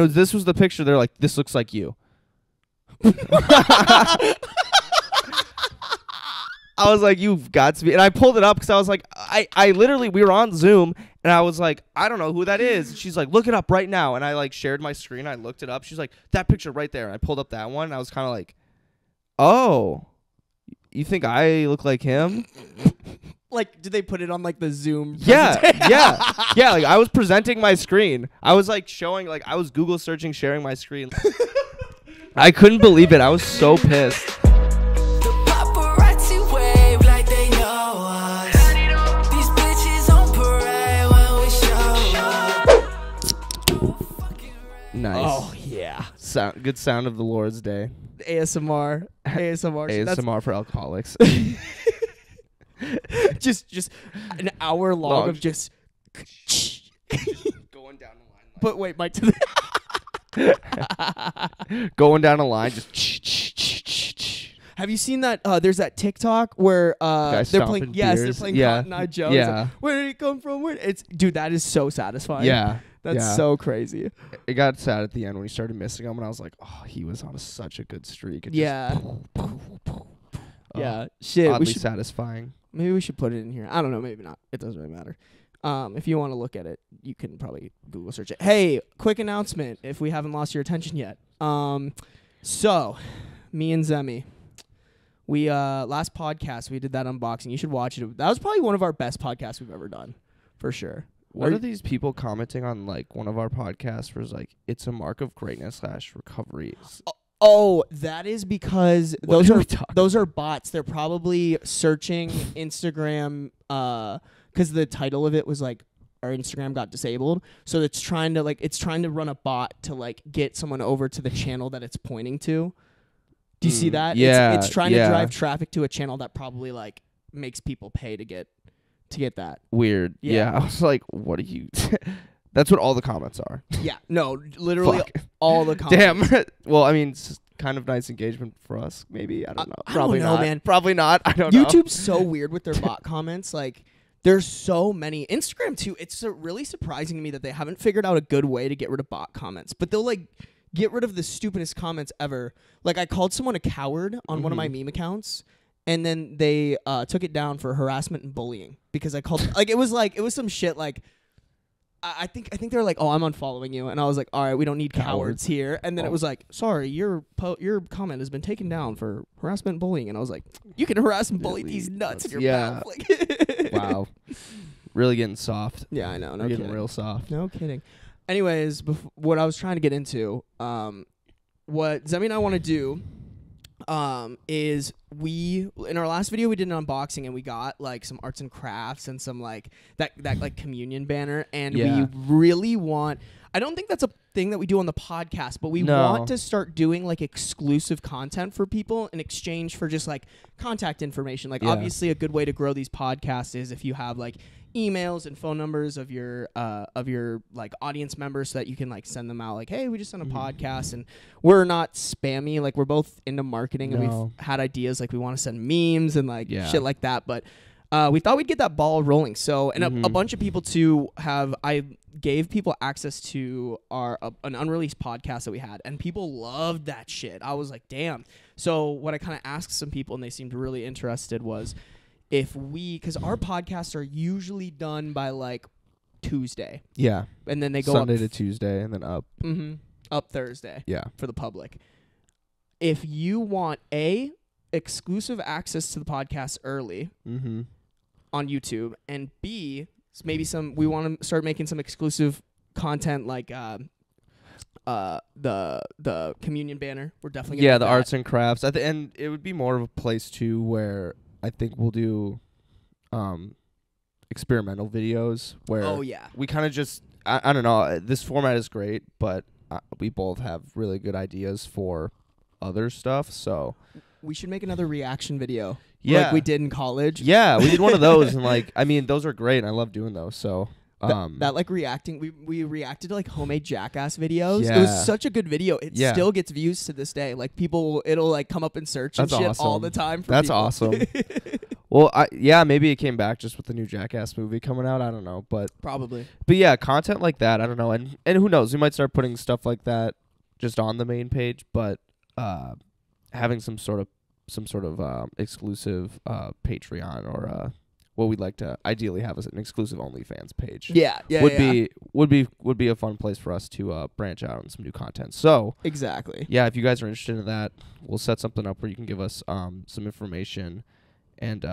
This was the picture. They're like, this looks like you. I was like, you've got to be. And I pulled it up because I was like, I literally, we were on Zoom and I was like, I don't know who that is. And she's like, look it up right now. And I like shared my screen. I looked it up. She's like, that picture right there. And I pulled up that one. And I was kind of like, oh, you think I look like him? Like, did they put it on like the Zoom? Yeah. Like I was presenting my screen. I was like showing, like I was Google searching, sharing my screen. I couldn't believe it. I was so pissed. Nice. Oh yeah. Good sound of the Lord's Day. ASMR. ASMR for alcoholics. just an hour long of just going down the line. But wait, Mike, to the going down a line, just. Have you seen that? There's that TikTok where they're playing. Yes, they're playing Cotton Eye Joe. Yeah. Like, where did it come from? Dude, that is so satisfying. Yeah. That's so crazy. It got sad at the end when he started missing him, and I was like, oh, he was on such a good streak. It Yeah. Shit. Oddly satisfying. Maybe we should put it in here. I don't know. Maybe not. It doesn't really matter. If you want to look at it, you can probably Google search it. Hey, quick announcement if we haven't lost your attention yet. So, me and Zemi, we last podcast, we did that unboxing. You should watch it. That was probably one of our best podcasts we've ever done, for sure. What are these people commenting on like one of our podcasts where it's like, it's a mark of greatness / recovery? Oh, that is because those are bots. They're probably searching Instagram because the title of it was like our Instagram got disabled. So it's trying to run a bot to like get someone over to the channel that it's pointing to. Do you see that? Yeah. It's trying to drive traffic to a channel that probably like makes people pay to get that. Weird. Yeah. I was like, what are you? That's what all the comments are. Yeah. No, literally all the comments. Damn. Well, I mean, it's kind of nice engagement for us. Maybe. I don't know. Probably not, man. Probably not. I don't know. YouTube's so weird with their bot comments. Like, there's so many. Instagram, too. It's really surprising to me that they haven't figured out a good way to get rid of bot comments. But they'll, like, get rid of the stupidest comments ever. Like, I called someone a coward on one of my meme accounts. And then they took it down for harassment and bullying because I called it was some shit like I think they were like, oh, I'm unfollowing you, and I was like, all right, we don't need cowards here. And then it was like, sorry, your comment has been taken down for harassment and bullying, and I was like, you can harass and bully these nuts in your mouth. Like, wow, really getting soft. Yeah, I know. No We're kidding. getting real soft. No kidding. Anyways, what I was trying to get into, what Zemi and I want to do. Is in our last video we did an unboxing and we got like some arts and crafts and some like that like communion banner, and we really want, I don't think that's a thing that we do on the podcast, but we want to start doing like exclusive content for people in exchange for just like contact information. Like obviously a good way to grow these podcasts is if you have like emails and phone numbers of your like audience members so that you can like send them out like, hey, we just sent a podcast, and we're not spammy, like we're both into marketing and we've had ideas like we want to send memes and like shit like that, but we thought we'd get that ball rolling. So and a bunch of people too I gave people access to an unreleased podcast that we had, and people loved that shit. I was like, damn. So what I kind of asked some people and they seemed really interested was because our podcasts are usually done by like Tuesday. Yeah. And then they go Sunday to Tuesday and then up. Up Thursday. Yeah. For the public. If you want exclusive access to the podcast early on YouTube, and B, maybe we want to start making some exclusive content like the communion banner. We're definitely gonna do the that. arts and crafts. And it would be more of a place too where I think we'll do experimental videos where we kind of just I don't know, this format is great, but we both have really good ideas for other stuff, so we should make another reaction video like we did in college. Yeah, we did one of those, and like I mean those are great and I love doing those. So that like reacting, we reacted to like homemade Jackass videos. It was such a good video. It still gets views to this day. Like people, it'll like come up in search and shit all the time. For That's people. awesome. Well, maybe it came back just with the new Jackass movie coming out. I don't know, but Probably. yeah, content like that. I don't know, and who knows? We might start putting stuff like that just on the main page, but having some sort of exclusive Patreon or what we'd like to ideally have as an exclusive OnlyFans page. Yeah. Would be a fun place for us to branch out on some new content. So Exactly. yeah, if you guys are interested in that, we'll set something up where you can give us some information and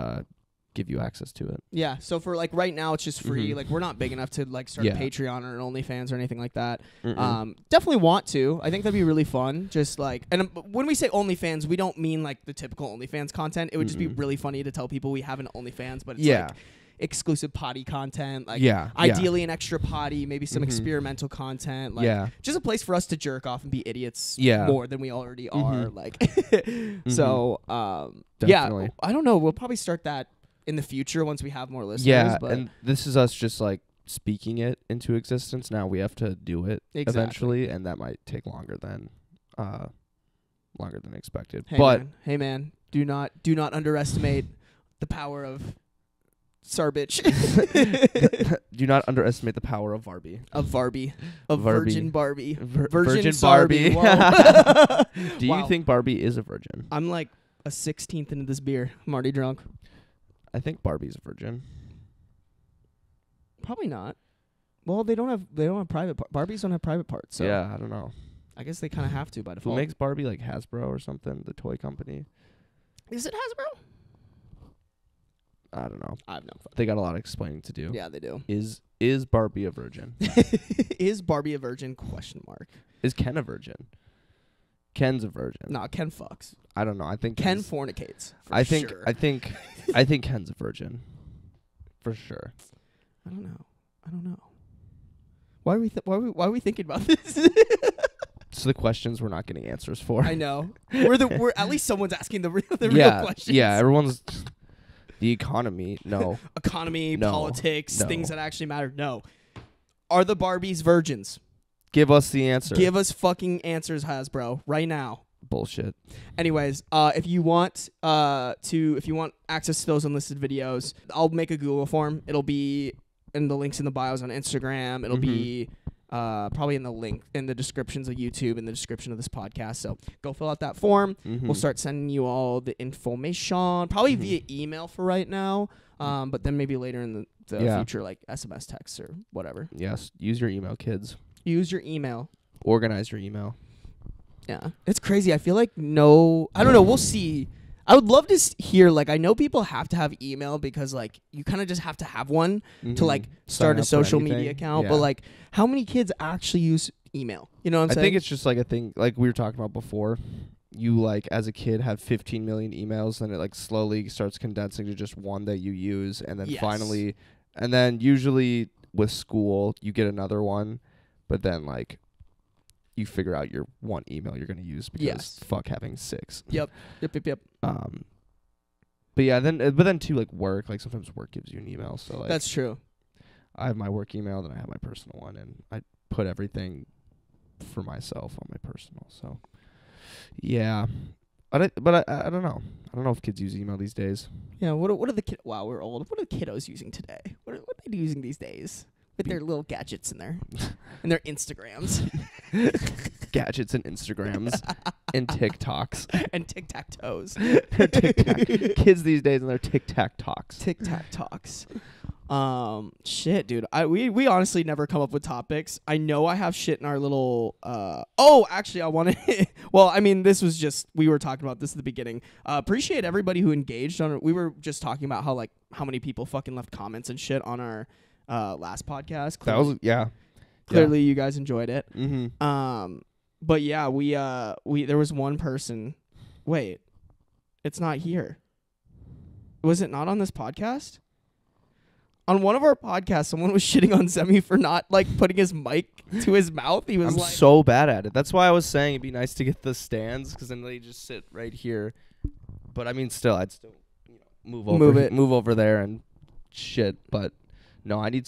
give you access to it. Yeah. So for like right now, it's just free. Mhm. Like we're not big enough to like start a Patreon or an OnlyFans or anything like that. Mm-mm. Definitely want to. I think that'd be really fun. Just like, and when we say OnlyFans, we don't mean like the typical OnlyFans content. It would just be really funny to tell people we have an OnlyFans, but it's like exclusive potty content. Like ideally an extra potty, maybe some experimental content. Like just a place for us to jerk off and be idiots more than we already are. Like, so Definitely. I don't know. We'll probably start that in the future once we have more listeners. Yeah, but and this is us just like speaking it into existence. Now we have to do it eventually, and that might take longer than expected. Hey man, do not underestimate the power of Sarbich. Do not underestimate the power of Varby. Virgin Barbie. Virgin Sarby. Barbie. Do you think Barbie is a virgin? I'm like a 16th into this beer. I'm already drunk. I think Barbie's a virgin. Probably not. Well, they don't have private Barbies don't have private parts. So yeah, I don't know. I guess they kind of have to by default. Who makes Barbie? Like Hasbro or something? The toy company? Is it Hasbro? I don't know. I have no fucking. They got a lot of explaining to do. Yeah, they do. Is Barbie a virgin? Is Barbie a virgin? ? Is Ken a virgin? Ken's a virgin. Nah, Ken fucks. I don't know. I think Ken fornicates. I think Ken's a virgin. For sure. I don't know. Why are we thinking about this? So the questions we're not getting answers for. I know. We're at least someone's asking the real questions. Yeah, everyone's the economy. No. Economy, no. politics, No. things that actually matter. No. Are the Barbies virgins? Give us the answer. Give us fucking answers, Hasbro, right now. Bullshit. Anyways, if you want access to those unlisted videos, I'll make a Google form. It'll be in the links in the bios on Instagram. It'll be probably in the descriptions of YouTube, in the description of this podcast. So go fill out that form. We'll start sending you all the information, probably via email for right now. But then maybe later in the future, like SMS texts or whatever. Yes. Use your email, kids. Use your email. Organize your email. Yeah. It's crazy. I feel like I don't know. We'll see. I would love to hear, like, I know people have to have email because, like, you kind of just have to have one to, like, start a social media account. But, like, how many kids actually use email? You know what I'm saying? I think it's just, like, a thing, like we were talking about before. You, like, as a kid, have 15 million emails, and it, like, slowly starts condensing to just one that you use. And then finally, and then usually with school, you get another one. But then, like, you figure out your one email you're going to use because fuck having 6. Yep. But yeah, then too, like, work, like sometimes work gives you an email. So like that's true. I have my work email, then I have my personal one, and I put everything for myself on my personal. So yeah, but I don't know. I don't know if kids use email these days. Yeah. What are the kids? Wow, we're old. What are the kiddos using today? What are they using these days? With their little gadgets in there. And their Instagrams. Gadgets and Instagrams. And TikToks. And tic-tac-toes. Kids these days and their tic-tac-talks. Tic-tac-talks. Shit, dude. We honestly never come up with topics. I know I have shit in our little actually I want to well, I mean, this was just we were talking about this at the beginning. Appreciate everybody who engaged on it. We were just talking about how many people fucking left comments and shit on our last podcast. Clearly, clearly you guys enjoyed it. But yeah, we there was one person. Wait, it's not here. Was it not on this podcast? On one of our podcasts, someone was shitting on Zemi for not like putting his mic to his mouth. He was like, so bad at it. That's why I was saying it'd be nice to get the stands because then they just sit right here. But I mean, I'd still move over there and shit. But No, I need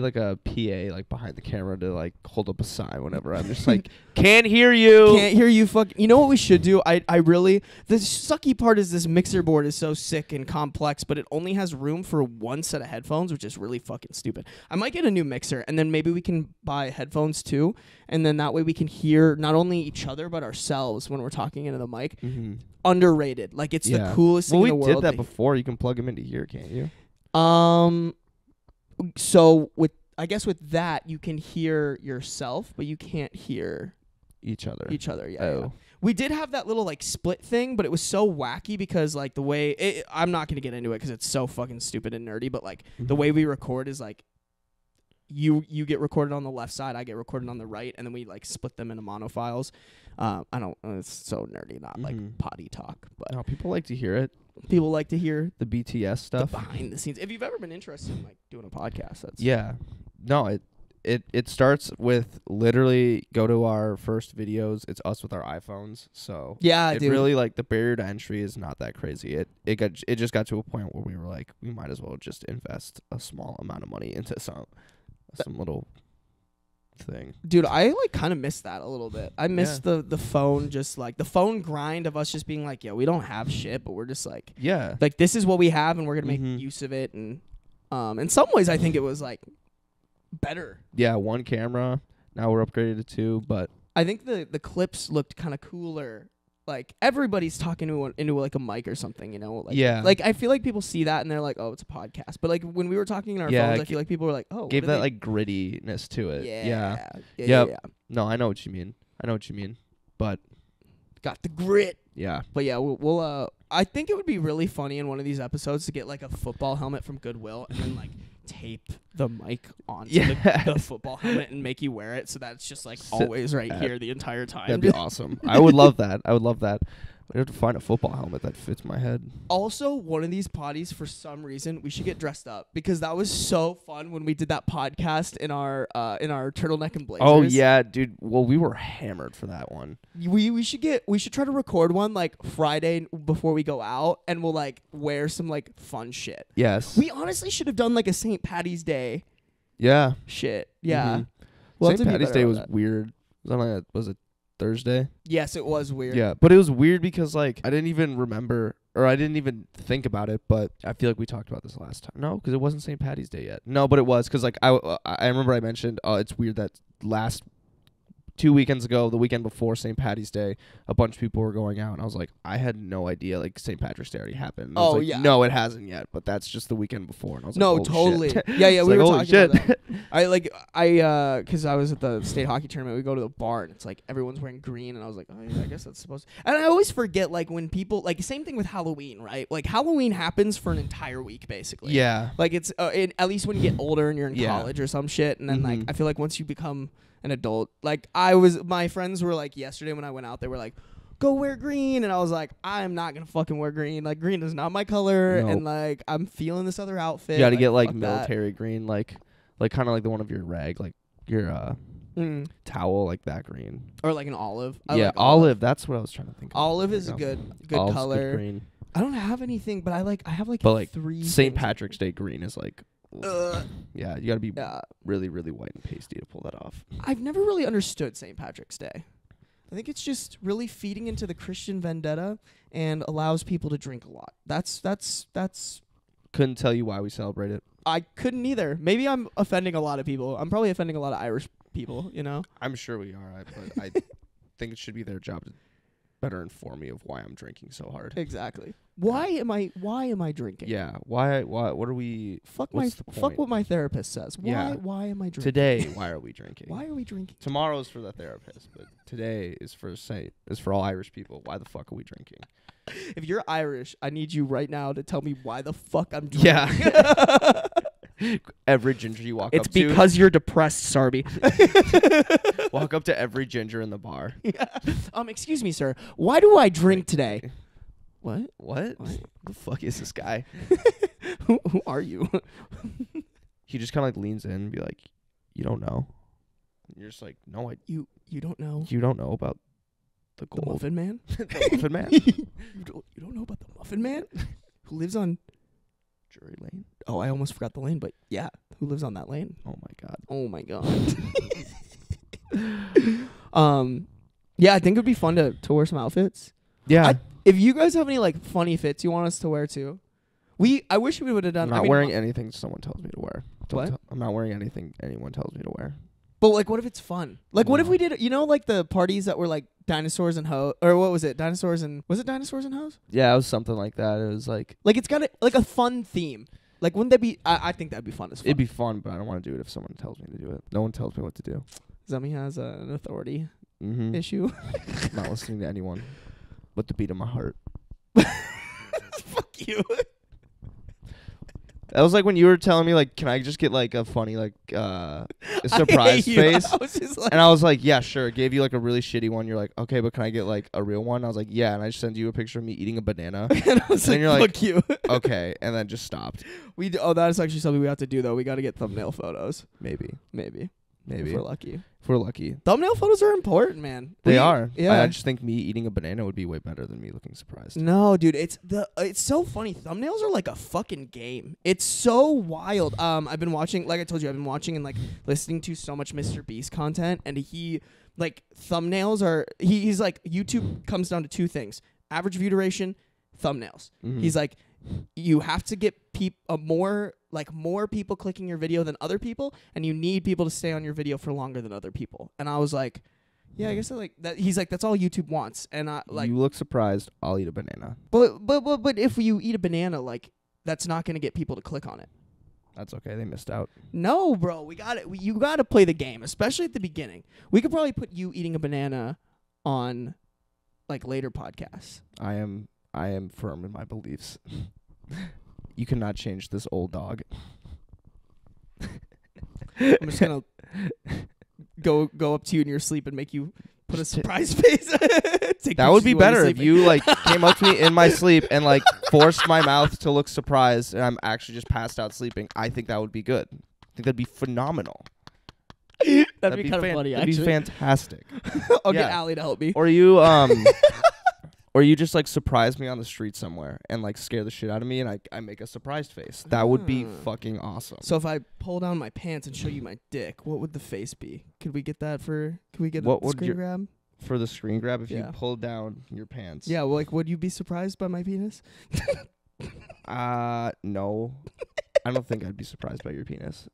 like a PA like behind the camera to like hold up a sign whenever I'm just like, can't hear you. Can't hear you. You know what we should do? I really, the sucky part is this mixer board is so sick and complex, but it only has room for one set of headphones, which is really fucking stupid. I might get a new mixer, and then maybe we can buy headphones too, and then that way we can hear not only each other but ourselves when we're talking into the mic. Mm-hmm. Underrated. Like, it's the coolest thing in the world. Well, we did that before. You can plug them into here, can't you? So with that you can hear yourself, but you can't hear each other. Yeah. Oh. Yeah. We did have that little like split thing, but it was so wacky because like the way I'm not gonna get into it because it's so fucking stupid and nerdy. But like the way we record is like you get recorded on the left side, I get recorded on the right, and then we like split them into mono files. I don't. It's so nerdy, not like potty talk, but no, people like to hear it. People like to hear the BTS stuff, the behind the scenes. If you've ever been interested in like doing a podcast, that's No, it starts with literally go to our first videos. It's us with our iPhones. So it really like the barrier to entry is not that crazy. It just got to a point where we were like, we might as well just invest a small amount of money into some little thing. Dude, I like kind of miss that a little bit. I miss the phone, just like the phone grind of us just being like, yeah, we don't have shit, but we're just like, like this is what we have and we're gonna make use of it. And in some ways I think it was like better. Yeah, one camera. Now we're upgraded to two, but I think the clips looked kind of cooler. Like everybody's talking into like a mic or something, you know? Like, like I feel like people see that and they're like, oh, it's a podcast. But like when we were talking in our phones, I feel like people were like, oh, gave that like grittiness to it. Yeah. No, I know what you mean. But got the grit. Yeah. But yeah, we'll I think it would be really funny in one of these episodes to get like a football helmet from Goodwill and then like tape the mic onto the football helmet and make you wear it so that it's just like always right here the entire time. That'd be awesome. I would love that. I'd have to find a football helmet that fits my head. Also, one of these potties, for some reason, we should get dressed up because that was so fun when we did that podcast in our turtleneck and blazers. Oh yeah, dude. Well, we were hammered for that one. We should try to record one like Friday before we go out, and we'll like wear some like fun shit. Yes. We honestly should have done like a St. Patty's Day. Yeah. Shit. Yeah. Mm-hmm. Well, St. Patty's Day was weird. Was it Thursday? Yes, it was weird. Yeah, but it was weird because like I didn't even remember or I didn't even think about it, but I feel like we talked about this last time. No, because it wasn't St. Patty's Day yet. No, but it was because like I remember I mentioned it's weird that last 2 weekends ago, the weekend before St. Patty's Day, a bunch of people were going out, and I was like, I had no idea like St. Patrick's Day already happened. And I was like, no, it hasn't yet, but that's just the weekend before. And I was like, no, totally. Shit. Yeah, we were like, talking about that. Because I was at the state hockey tournament, we go to the bar, and it's like everyone's wearing green, and I was like, oh yeah, I guess that's supposed to. And I always forget like when people like same thing with Halloween, right? Like Halloween happens for an entire week basically. Yeah. Like it's at least when you get older and you're in college or some shit, and then like I feel like once you become an adult, like my friends were like yesterday when I went out, they were like, go wear green, and I was like, I'm not gonna fucking wear green. Like green is not my color, and like I'm feeling this other outfit. You gotta get like military green, like kind of like the one of your rag, like your towel, like that green, or like an olive. Like olive. That's what I was trying to think of. Olive is a good color. Good green. I don't have anything, but I have like but like 3 St. Patrick's Day green is like. Yeah, you gotta be really, really white and pasty to pull that off. I've never really understood St. Patrick's Day. I think it's just really feeding into the Christian vendetta and allows people to drink a lot. That's. Couldn't tell you why we celebrate it. I couldn't either. Maybe I'm offending a lot of people. I'm probably offending a lot of Irish people. You know. I'm sure we are, but I think it should be their job to better inform me of why I'm drinking so hard. Exactly. Why am I drinking? Yeah. Why what are we fuck what my therapist says. Why am I drinking? Today, why are we drinking? Why are we drinking? Tomorrow's for the therapist, but today is for all Irish people. Why the fuck are we drinking? If you're Irish, I need you right now to tell me why the fuck I'm drinking. Yeah. Every ginger you walk up to. It's because you're depressed, Sarby. Walk up to every ginger in the bar. Yeah. Excuse me, sir. Why do I drink today? What? What the fuck is this guy? Who are you? He just kind of like leans in and be like, you don't know. And you're just like, no, you don't know. You don't know about the gold. The Muffin Man? The Muffin Man? You don't know about the Muffin Man? Who lives on Drury Lane? Oh, I almost forgot the lane, but yeah. Who lives on that lane? Oh my god. Oh my god. Yeah, I think it'd be fun to wear some outfits. Yeah. If you guys have any like funny fits you want us to wear too, I wish we would have done. I'm not wearing anything someone tells me to wear. What? I'm not wearing anything anyone tells me to wear. But like, what if it's fun? Like, what if No. we did? Like the parties that were like dinosaurs and hoes, or what was it? Dinosaurs and dinosaurs and hoes? Yeah, it was something like that. It was like It's got like a fun theme. Like, wouldn't that be? I think that'd be fun as fuck. it'd be fun, but I don't want to do it if someone tells me to do it. No one tells me what to do. Zemi has an authority Mm-hmm. issue. Not listening to anyone but the beat of my heart. Fuck you. That was like when you were telling me, like, can I just get like a funny, like, a surprise face? I was just like, And I was like, yeah, sure. Gave you like a really shitty one. You're like, okay, but can I get like a real one? I was like, yeah. And I just sent you a picture of me eating a banana. and I was And like, you're like, fuck you. Okay, and then just stopped. That is actually something we have to do though. We got to get thumbnail photos. Maybe. If we're lucky. If we're lucky. Thumbnail photos are important, man. They are. Yeah. I just think me eating a banana would be way better than me looking surprised. No, dude, it's so funny. Thumbnails are like a fucking game. It's so wild. I've been watching, like I told you, I've been watching and like listening to so much Mr. Beast content, and he like thumbnails are he's like YouTube comes down to two things: average view duration, thumbnails. Mhm. He's like, you have to get more people clicking your video than other people, and you need people to stay on your video for longer than other people. And I was like, yeah, I guess I like that. He's like, that's all YouTube wants. And I like, you look surprised, I'll eat a banana. but if you eat a banana, like, that's not gonna get people to click on it. That's okay. They missed out. No, bro, you got to play the game, especially at the beginning. We could probably put you eating a banana on like later podcasts. I am firm in my beliefs. You cannot change this old dog. I'm just gonna go up to you in your sleep and make you put a surprise face. That would be better if you like came up to me in my sleep and like forced my mouth to look surprised and I'm actually just passed out sleeping. I think that would be good. I think that'd be phenomenal. That'd be kind of funny. That'd be fantastic. I'll get Yeah. Allie to help me. Or you or you just like surprise me on the street somewhere and like scare the shit out of me and I make a surprised face. That would be fucking awesome. So if I pull down my pants and show you my dick, what would the face be? Could we get that for? Can we get What a would screen your- grab? For the screen grab, if Yeah. you pull down your pants. Yeah, well, like, would you be surprised by my penis? No. I don't think I'd be surprised by your penis.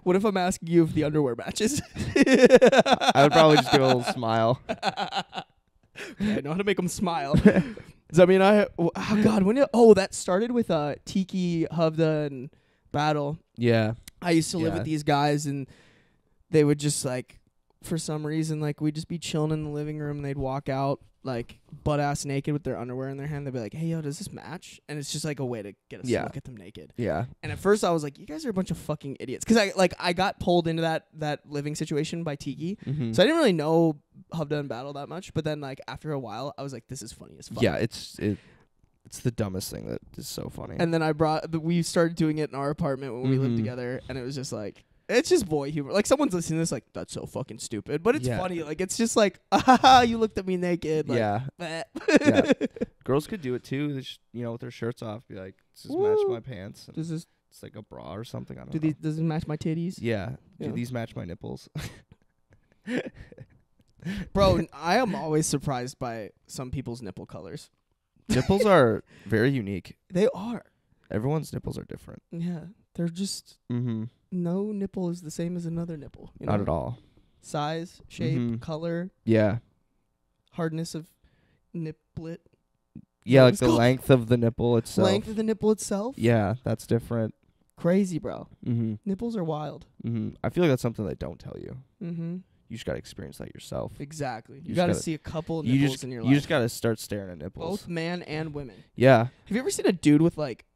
What if I'm asking you if the underwear matches? I would probably just give a little smile. Okay, I know how to make them smile. I mean, oh God, that started with Tiki, Hovda, and Battle. Yeah. I used to live Yeah. with these guys, and they would just like, for some reason, like we'd just be chilling in the living room, and they'd walk out like butt ass naked with their underwear in their hand. They'd be like, "Hey, yo, does this match?" And it's just like a way to get us to Yeah. look at them naked. Yeah. And at first, I was like, "You guys are a bunch of fucking idiots," because I got pulled into that living situation by Tiki, Mm-hmm. so I didn't really know Hovda and Battle that much. But then like after a while, I was like, "This is funny as fuck." Yeah, it's the dumbest thing that is so funny. And then we started doing it in our apartment when we lived Mhm. together, and it was just like, it's just boy humor. Like someone's listening to this, like, that's so fucking stupid, but it's Yeah. funny. Like it's just like, ah, you looked at me naked. Like, yeah. bleh. Yeah. Girls could do it too. They with their shirts off, be like, "Does this match Woo. my pants?" And Does this it's like a bra or something. I don't know. does it match my titties? Yeah. Yeah. Do these match my nipples? Bro, I am always surprised by some people's nipple colors. Nipples are very unique. They are. Everyone's nipples are different. Yeah, they're just Mm-hmm. no nipple is the same as another nipple. You Not know? at all. Size, shape, Mhm. color, Yeah. hardness of niplet, Yeah, what like it's the called? length of the nipple itself. length of the nipple itself. Yeah, that's different. Crazy, bro. Mm-hmm. Nipples are wild. Mm-hmm. I feel like that's something they don't tell you. Mm-hmm. You just gotta experience that yourself. Exactly. You just got to gotta- see a couple You nipples just in your you life. just gotta start staring at nipples. Both man and women. Yeah. Have you ever seen a dude with like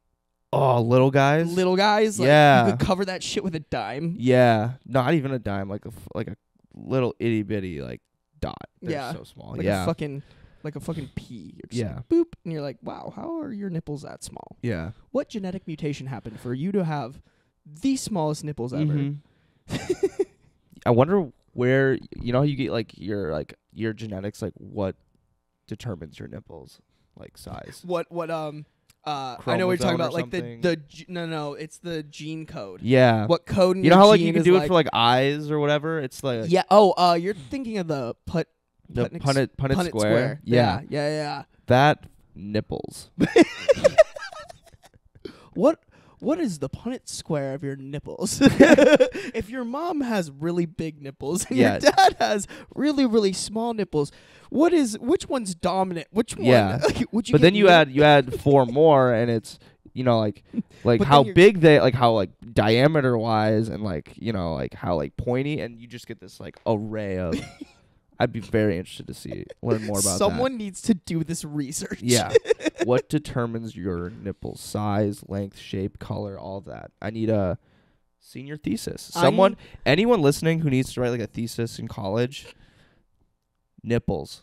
Oh, little guys. little guys? Like, Yeah. you could cover that shit with a dime. Yeah. Not even a dime. Like a little itty bitty like dot. They're Yeah. so small. Like yeah. a fucking pea. You're just Yeah. like, boop, and you're like, wow, how are your nipples that small? Yeah. What genetic mutation happened for you to have the smallest nipples ever? Mhm. I wonder where how you get like your genetics, like what determines your nipples like size. What I know what you're talking about. Like something. no, it's the gene code. Yeah. What code? In You know your how like gene you can is do like, it for like eyes or whatever? It's like yeah. Oh, you're thinking of the Punnett square. Yeah. That nipples. What is the Punnett square of your nipples? If your mom has really big nipples and your dad has really, really small nipples, which one's dominant? Which one? Yeah. Would you But then you add 4 more, and it's like how big they like how like diameter wise and like like how like pointy, and you just get this like array of. I'd be very interested to learn more about that. Someone needs to do this research. Yeah. What determines your nipple size, length, shape, color, all of that? I need a senior thesis. Anyone listening who needs to write like a thesis in college, nipples.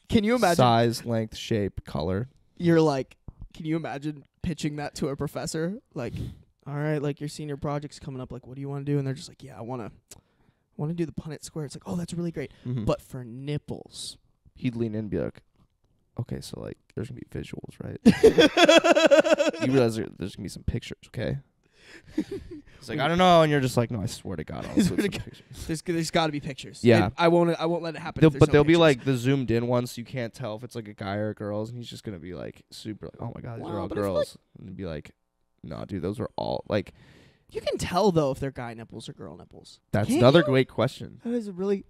Can you imagine? Size, length, shape, color. You're like, can you imagine pitching that to a professor? Like, all right, like your senior project's coming up. Like, what do you want to do? And they're just like, yeah, I want to do the Punnett square. It's like, oh, that's really great. Mm-hmm. But for nipples. He'd lean in and be like, okay, so like there's going to be visuals, right? You realize there's going to be some pictures, okay? It's like, I don't know. And you're just like, no, I swear to God. There's got to be pictures. Yeah. I won't let it happen. But they'll be like the zoomed in ones, so you can't tell if it's like a guy or girls. And he's just going to be like super like, oh my God, these are all girls. And be like, no, dude, those are all like. You can tell though if they're guy nipples or girl nipples. That's another great question. That is a very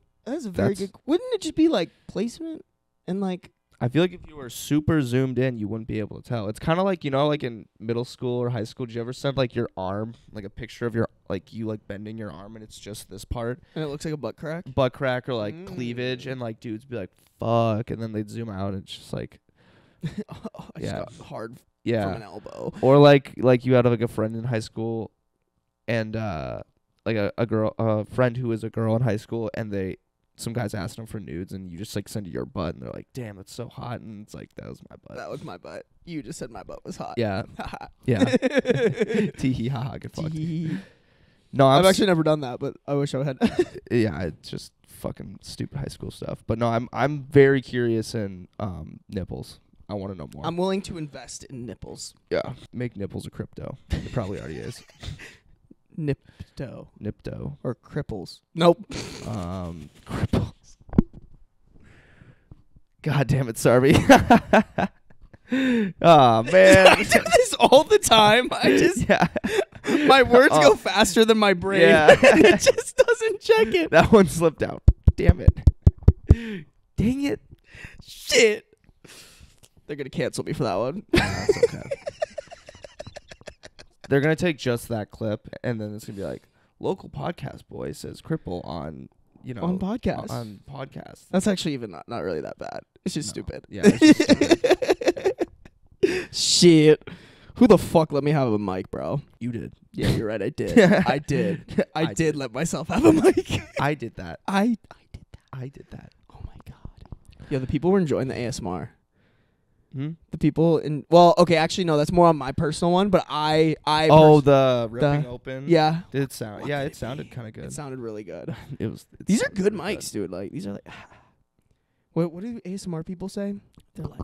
good. Wouldn't it just be like placement and like? I feel like if you were super zoomed in, you wouldn't be able to tell. It's kind of like like in middle school or high school, did you ever send like your arm, like a picture of your you like bending your arm and it's just this part, and it looks like a butt crack or like cleavage, and like dudes be like fuck, and then they'd zoom out and it's just like I just got hard from an elbow. Or like you had like a friend in high school. And like a friend who was a girl in high school, and some guys asked them for nudes, and you just like send your butt, and they're like, "Damn, that's so hot," and it's like that was my butt. That was my butt. You just said my butt was hot. Yeah, yeah. Tee hee ha ha. Get fucked. No, I've actually never done that, but I wish I had. Yeah, it's just fucking stupid high school stuff. But no, I'm very curious in nipples. I want to know more. I'm willing to invest in nipples. Yeah, make nipples a crypto. It probably already is. Nipto. Or cripples. Nope. Cripples. God damn it, Sarby. Oh, man. I do this all the time. My words go faster than my brain. Yeah. And it just doesn't check it. That one slipped out. Damn it. Dang it. Shit. They're going to cancel me for that one. That's okay. They're going to take just that clip, and then it's going to be like, local podcast boy says cripple on, on podcast. On podcast. That's actually even not really that bad. It's just stupid. Yeah. It's just stupid. Shit. Who the fuck let me have a mic, bro? You did. Yeah, you're right. I did. I did let myself have a mic. I did that. I did that. Oh, my God. Yeah, the people were enjoying the ASMR. The people okay, actually no, that's more on my personal one, but the ripping open. Yeah. Did it sound? Yeah, it sounded kind of good. It sounded really good. These are good mics, dude. Like these are like what do ASMR people say? They're like,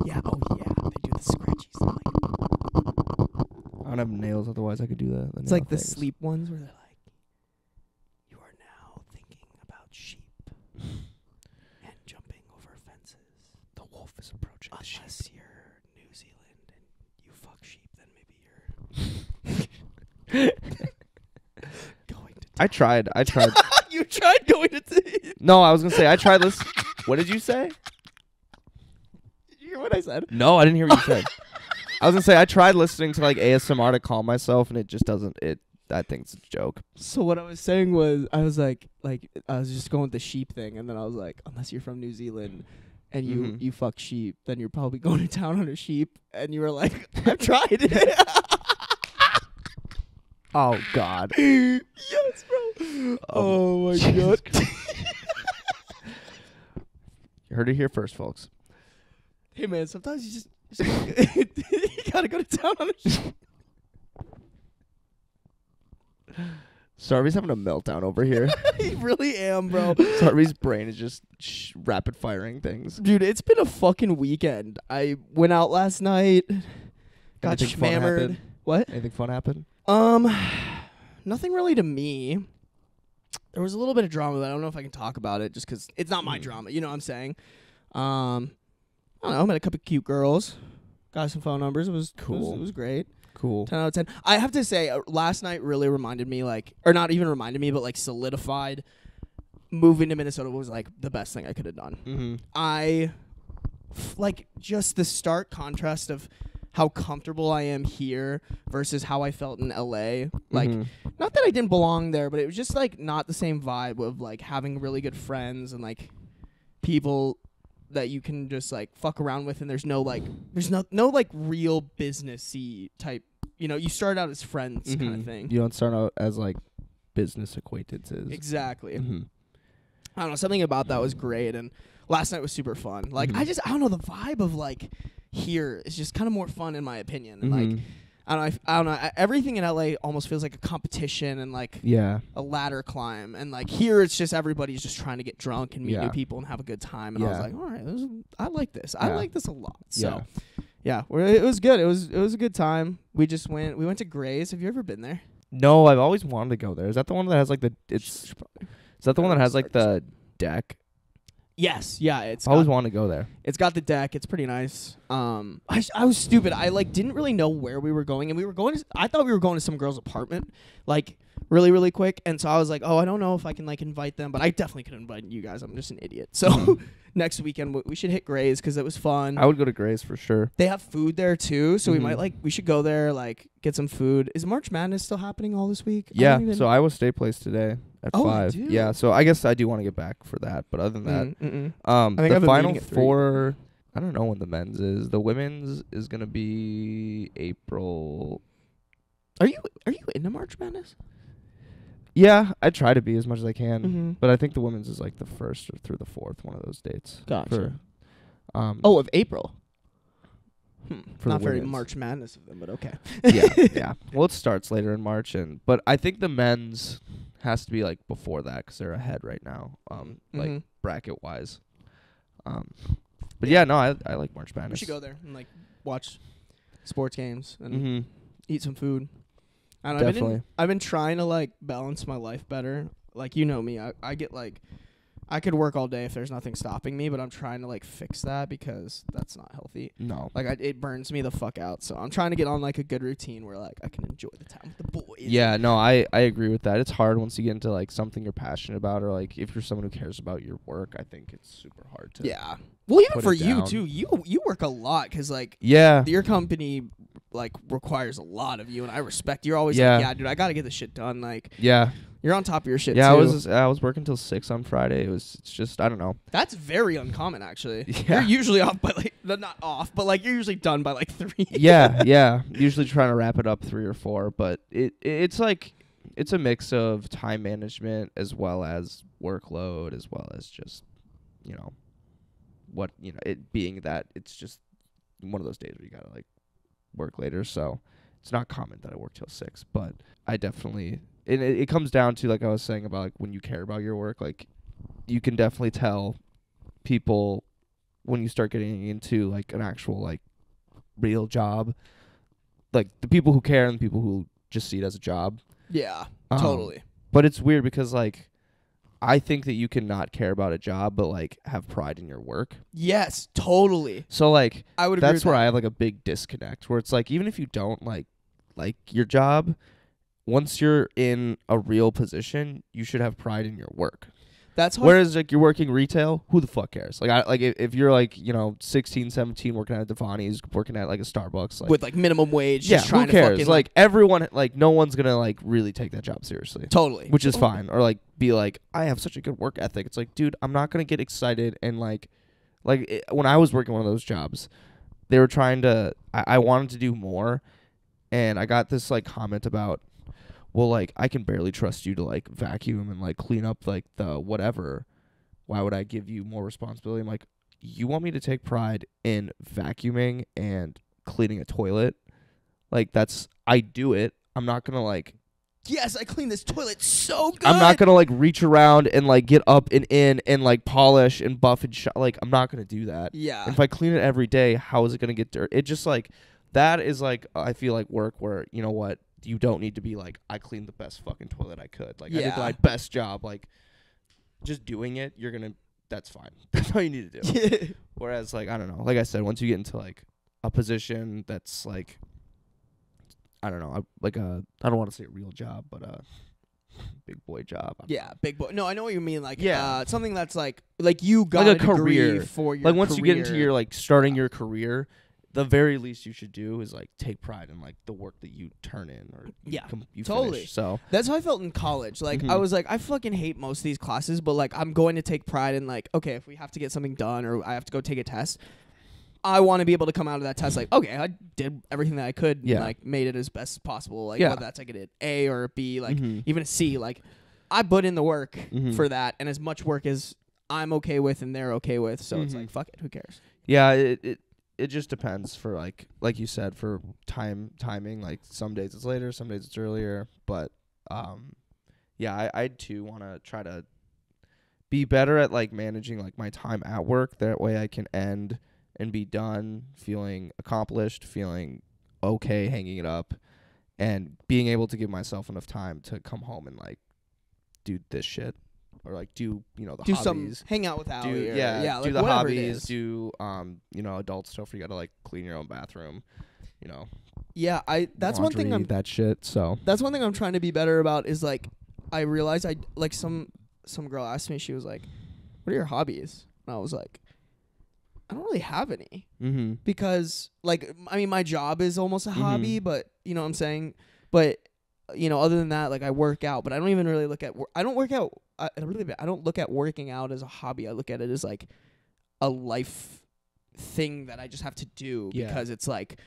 yeah, oh yeah, they do the scratchies. I don't have nails, otherwise I could do that. It's like the sleep ones where they're like, you are now thinking about sheep and jumping over fences. The wolf is approaching. Unless you're New Zealand and you fuck sheep, then maybe you're going to. I tried. You tried going to. No, I was gonna say I tried this. What did you say? Did you hear what I said? No, I didn't hear what you said. I was gonna say I tried listening to like ASMR to calm myself, and it just doesn't. I think it's a joke. So what I was saying was, I was like I was just going with the sheep thing, and then I was like, unless you're from New Zealand and you fuck sheep, then you're probably going to town on a sheep. And you were like, I've tried it. Oh, God. Yes, bro. Oh, my God. You heard it here first, folks. Hey, man, sometimes you just you gotta go to town on a sheep. Sarby's having a meltdown over here. I really am, bro. Sarby's brain is just rapid firing things. Dude, it's been a fucking weekend. I went out last night. got Anything fun schmammered. happen? What? Anything fun happen? Nothing really to me. There was a little bit of drama, but I don't know if I can talk about it just because it's not my drama. You know what I'm saying? I don't know. I met a couple cute girls. Got some phone numbers. It was cool. It was great. Cool. 10 out of 10. I have to say, last night really reminded me, like, or not even reminded me, but like solidified. Moving to Minnesota was like the best thing I could have done. Mm-hmm. Like just the stark contrast of how comfortable I am here versus how I felt in LA. Like, not that I didn't belong there, but it was just like not the same vibe of like having really good friends and like people that you can just like fuck around with, and there's no like real businessy type. You know, you start out as friends kind of thing. You don't start out as like business acquaintances. Exactly. I don't know, something about that was great, and last night was super fun. Like I don't know, the vibe of like here is just kind of more fun in my opinion. And like I don't know, everything in LA almost feels like a competition and like a ladder climb, and like here it's just everybody's just trying to get drunk and meet new people and have a good time. And I was like, all right, I like this. I like this a lot. So yeah, it was good. It was a good time. We went to Gray's. Have you ever been there? No, I've always wanted to go there. Is that the one that has like is that the one that has like the deck? Yes, yeah. I always wanted to go there. It's got the deck. It's pretty nice. I was stupid. I like didn't really know where we were going, and I thought we were going to some girl's apartment, like really, really quick. And so I was like, oh, I don't know if I can like invite them, but I definitely could invite you guys. I'm just an idiot. So next weekend we should hit Gray's because it was fun. I would go to Gray's for sure. They have food there too, so we should go there, like get some food. Is March Madness still happening all this week? Yeah. So Iowa State plays today at 5. Dude. Yeah. So I guess I do want to get back for that, but other than that, I think the Final Four. I don't know when the men's is. The women's is gonna be April. Are you into March Madness? Yeah, I try to be as much as I can, but I think the women's is like the 1st or through the 4th, one of those dates. Gotcha. Of April. For not very women's. March Madness of them, but okay. Yeah. Well, it starts later in March, but I think the men's has to be like before that because they're ahead right now, like bracket wise. But yeah, no, I like March Madness. We should go there and like watch sports games and eat some food. I don't know, Definitely. I've been trying to like balance my life better. Like, you know me, I get like, I could work all day if there's nothing stopping me, but I'm trying to like fix that because that's not healthy. No. Like it burns me the fuck out. So I'm trying to get on like a good routine where like I can enjoy the time with the boys. Yeah, no, I agree with that. It's hard once you get into like something you're passionate about, or like if you're someone who cares about your work, I think it's super hard to. Yeah. Well, even put for it you down. too, you work a lot because like your company like requires a lot of you, and I respect. You're always like, yeah, dude, I gotta get this shit done. Like, you're on top of your shit. Yeah, too. I was working till 6 on Friday. It's just I don't know. That's very uncommon, actually. Yeah. You're usually off by like not off, but like you're usually done by like 3. yeah. Usually trying to wrap it up 3 or 4, but it's like it's a mix of time management as well as workload as well as just it being that it's just one of those days where you gotta like work later. So it's not common that I work till 6, but I definitely it comes down to like I was saying about like when you care about your work, like you can definitely tell people when you start getting into like an actual like real job, like the people who care and the people who just see it as a job. Yeah, totally. But it's weird because like I think that you can not care about a job but like have pride in your work. Yes, totally. So like I would agree that's with where that. I have like a big disconnect where it's like even if you don't like your job, once you're in a real position, you should have pride in your work. That's whereas like you're working retail, who the fuck cares? Like if you're like 16, 17 working at Devani's, working at like a Starbucks, like with like minimum wage, yeah, just trying who cares? to fucking Like everyone, like no one's gonna like really take that job seriously. Totally, which is fine. Or like be like, I have such a good work ethic. It's like, dude, I'm not gonna get excited and like when I was working one of those jobs, they were trying to. I wanted to do more, and I got this like comment about, well, like, I can barely trust you to, like, vacuum and, like, clean up, like, the whatever. Why would I give you more responsibility? I'm like, you want me to take pride in vacuuming and cleaning a toilet? Like, I do it. I'm not going to, like... Yes, I clean this toilet so good! I'm not going to, like, reach around and, like, get up and in and, like, polish and buff and like, I'm not going to do that. Yeah. And if I clean it every day, how is it going to get dirty? It just, like... that is like, I feel like work where, you know what, you don't need to be like, I cleaned the best fucking toilet I could. Like, I did my best job. Like, just doing it, that's fine. That's all you need to do. Whereas, like, I don't know. Like I said, once you get into, like, a position that's, like, I don't know, I don't want to say a real job, but a big boy job. Yeah, big boy. No, I know what you mean. Like, Yeah. something that's like you got like a career career. for your Like, once career. you get into your, like, starting your career, the very least you should do is, like, take pride in, like, the work that you turn in or you totally finish. So that's how I felt in college. Like, I was like, I fucking hate most of these classes, but, like, I'm going to take pride in, like, okay, if we have to get something done or I have to go take a test, I want to be able to come out of that test like, okay, I did everything that I could and, like, made it as best as possible. Like, whether that's, like, an A or a B, like, even a C, like, I put in the work for that, and as much work as I'm okay with and they're okay with, so it's like, fuck it, who cares? Yeah, it just depends for, like you said, for timing. Like, some days it's later, some days it's earlier. But yeah, I too want to try to be better at, like, managing, like, my time at work. That way I can end and be done feeling accomplished, feeling okay, hanging it up, and being able to give myself enough time to come home and, like, do this shit. Or, like, do, you know, the hobbies. Hang out with Allie. Do like, the hobbies. It is. Do, you know, adult stuff where you got to, like, clean your own bathroom, you know. Yeah, that's one thing that shit, so. That's one thing I'm trying to be better about is, like, I realized like, some girl asked me, she was like, what are your hobbies? And I was like, I don't really have any. Because, like, I mean, my job is almost a hobby, but, you know what I'm saying? But, you know, other than that, like, I work out, but I don't even really look at I don't look at working out as a hobby. I look at it as, like, a life thing that I just have to do because it's like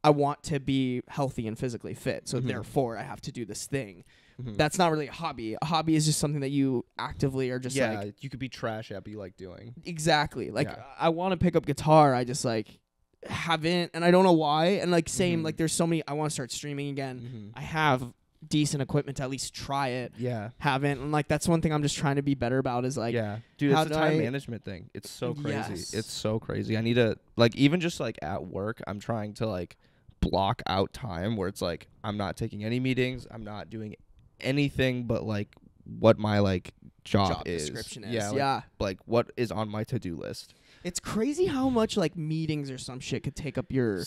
I want to be healthy and physically fit. So therefore I have to do this thing. That's not really a hobby. A hobby is just something that you actively are just like, you could be trash at, but you like doing. Exactly. Like, I want to pick up guitar. I just, like, haven't, and I don't know why. And, like, same, like, there's so many, I want to start streaming again. I have decent equipment to at least try it. Haven't. And, like, that's one thing I'm just trying to be better about is, like, dude, it's a time management thing. It's so crazy. It's so crazy. I need to, like, even just, like, at work, I'm trying to, like, block out time where it's like I'm not taking any meetings, I'm not doing anything but, like, what my, like, job description is. Like what is on my to-do list. It's crazy how much, like, meetings or some shit could take up your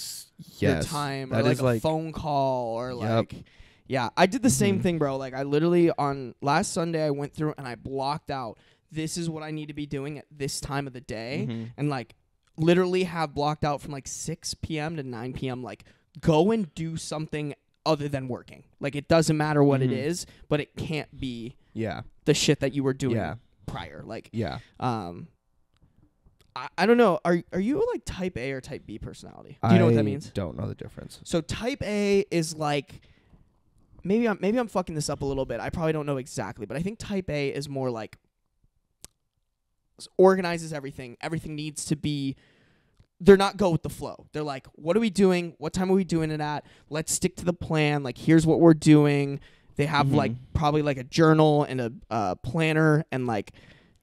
time, or, like, a phone call, or like I did the same thing, bro. Like, I literally on last Sunday I went through and I blocked out, this is what I need to be doing at this time of the day, and, like, literally have blocked out from, like, 6 p.m. to 9 p.m. like, go and do something other than working. Like, it doesn't matter what it is, but it can't be the shit that you were doing prior. Like, I don't know. Are you, like, type A or type B personality? Do you know what that means? Don't know the difference. So type A is, like, maybe I'm fucking this up a little bit. I probably don't know exactly, but I think type A is more like organizes everything. Everything needs to be. They're not go with the flow. They're like, what are we doing? What time are we doing it at? Let's stick to the plan. Like, here's what we're doing. They have like probably like a journal and a planner, and, like,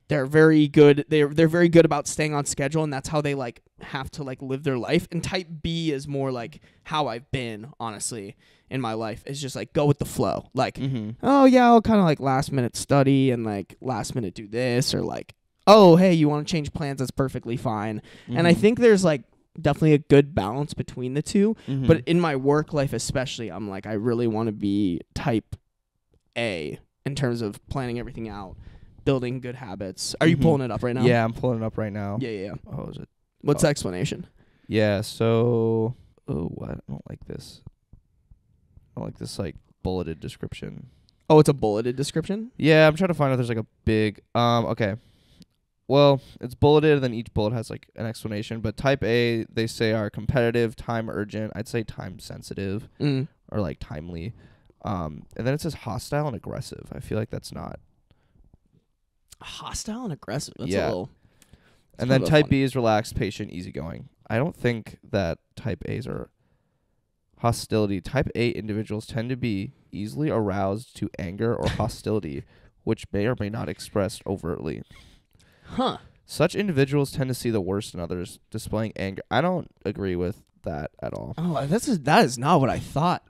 they're very good. They're very good about staying on schedule, and that's how they, like, have to, like, live their life. And type B is more like how I've been, honestly, in my life. It's just, like, go with the flow. Like, oh yeah, I'll kind of, like, last minute study and, like, last minute do this, or, like, oh, hey, you want to change plans? That's perfectly fine. And I think there's, like, definitely a good balance between the two. But in my work life especially, I'm like, I really want to be type A in terms of planning everything out, building good habits. Are you pulling it up right now? Yeah, I'm pulling it up right now. Yeah. Oh, is it? What's the explanation? Yeah, so... Oh, what? I don't like this. I don't like this, like, bulleted description. Oh, it's a bulleted description? Yeah, I'm trying to find out if there's, like, a big... Okay. Well, it's bulleted, and then each bullet has, like, an explanation. But type A, they say, are competitive, time urgent. I'd say time sensitive, or, like, timely. And then it says hostile and aggressive. I feel like that's not. Hostile and aggressive? That's a little... And then type B is relaxed, patient, easygoing. I don't think that type A's are hostility. Type A individuals tend to be easily aroused to anger or hostility, which may or may not expressed overtly. Huh. Such individuals tend to see the worst in others, displaying anger. I don't agree with that at all. Oh, that is not what I thought.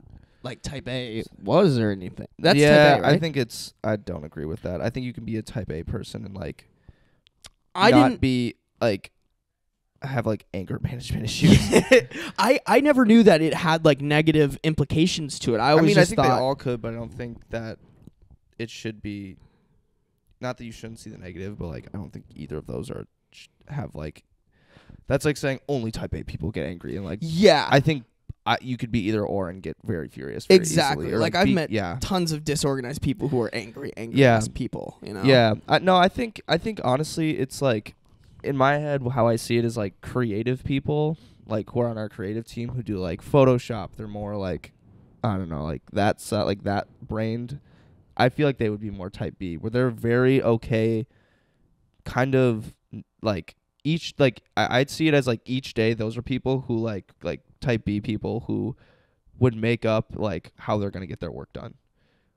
Like type A was or anything. That's yeah, type A, right? I think I don't agree with that. I think you can be a type A person and like I not didn't be like have like anger management issues. I never knew that it had like negative implications to it. I always I just think they thought all could, but I don't think that it should be. Not that you shouldn't see the negative, but like I don't think either of those have like. That's like saying only type A people get angry, and like I think you could be either or and get very furious. Very exactly. easily, or like I've met yeah. tons of disorganized people who are angry Yeah. people. You know. Yeah. No, I think honestly, it's like in my head how I see it is like creative people, like who are on our creative team who do like Photoshop. They're more like I don't know, like that's like that brained. I feel like they would be more type B, where they're very okay, kind of like each like I'd see it as like each day those are people who like type B people who would make up like how they're gonna get their work done,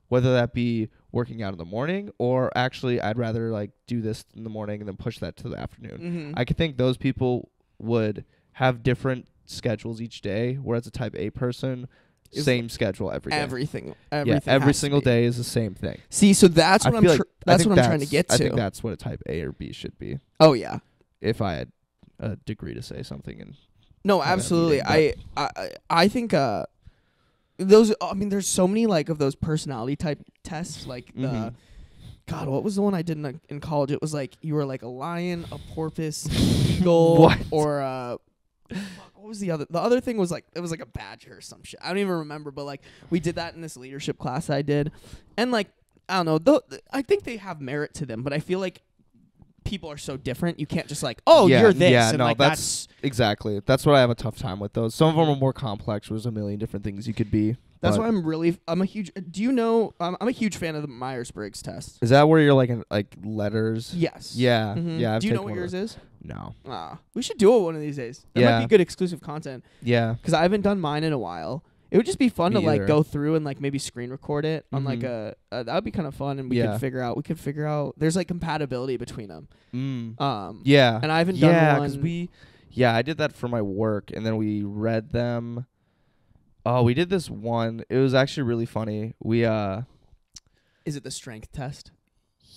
whether that be working out in the morning or actually I'd rather like do this in the morning and then push that to the afternoon. Mm-hmm. I could think those people would have different schedules each day, whereas a type A person. Same schedule every day. Everything every single day is the same thing. See, so that's what I'm trying to get to. I think that's what a type A or B should be. Oh yeah. If I had a degree to say something and no, absolutely. I think those. I mean, there's so many like of those personality type tests. Like the God, what was the one I did in college? It was like you were like a lion, a porpoise, eagle, or what was the other? The other thing was like it was like a badger or some shit. I don't even remember, but like we did that in this leadership class I did, and like I don't know. I think they have merit to them, but I feel like people are so different. You can't just like you're this. Yeah, and no, like, that's exactly. That's what I have a tough time with those. Some of them are more complex. There's a million different things you could be. That's why I'm a huge. Do you know? I'm a huge fan of the Myers-Briggs test. Is that where you're like in like letters? Yes. Yeah. Mm-hmm. Yeah. Do you know what yours is? No. We should do it one of these days. That might be good exclusive content. Yeah. Because I haven't done mine in a while. It would just be fun to like go through and like maybe screen record it on like that would be kind of fun, and we could figure out there's like compatibility between them. Yeah. And I haven't done one. Because I did that for my work, and then we read them. Oh, we did this one. It was actually really funny. We Is it the strength test?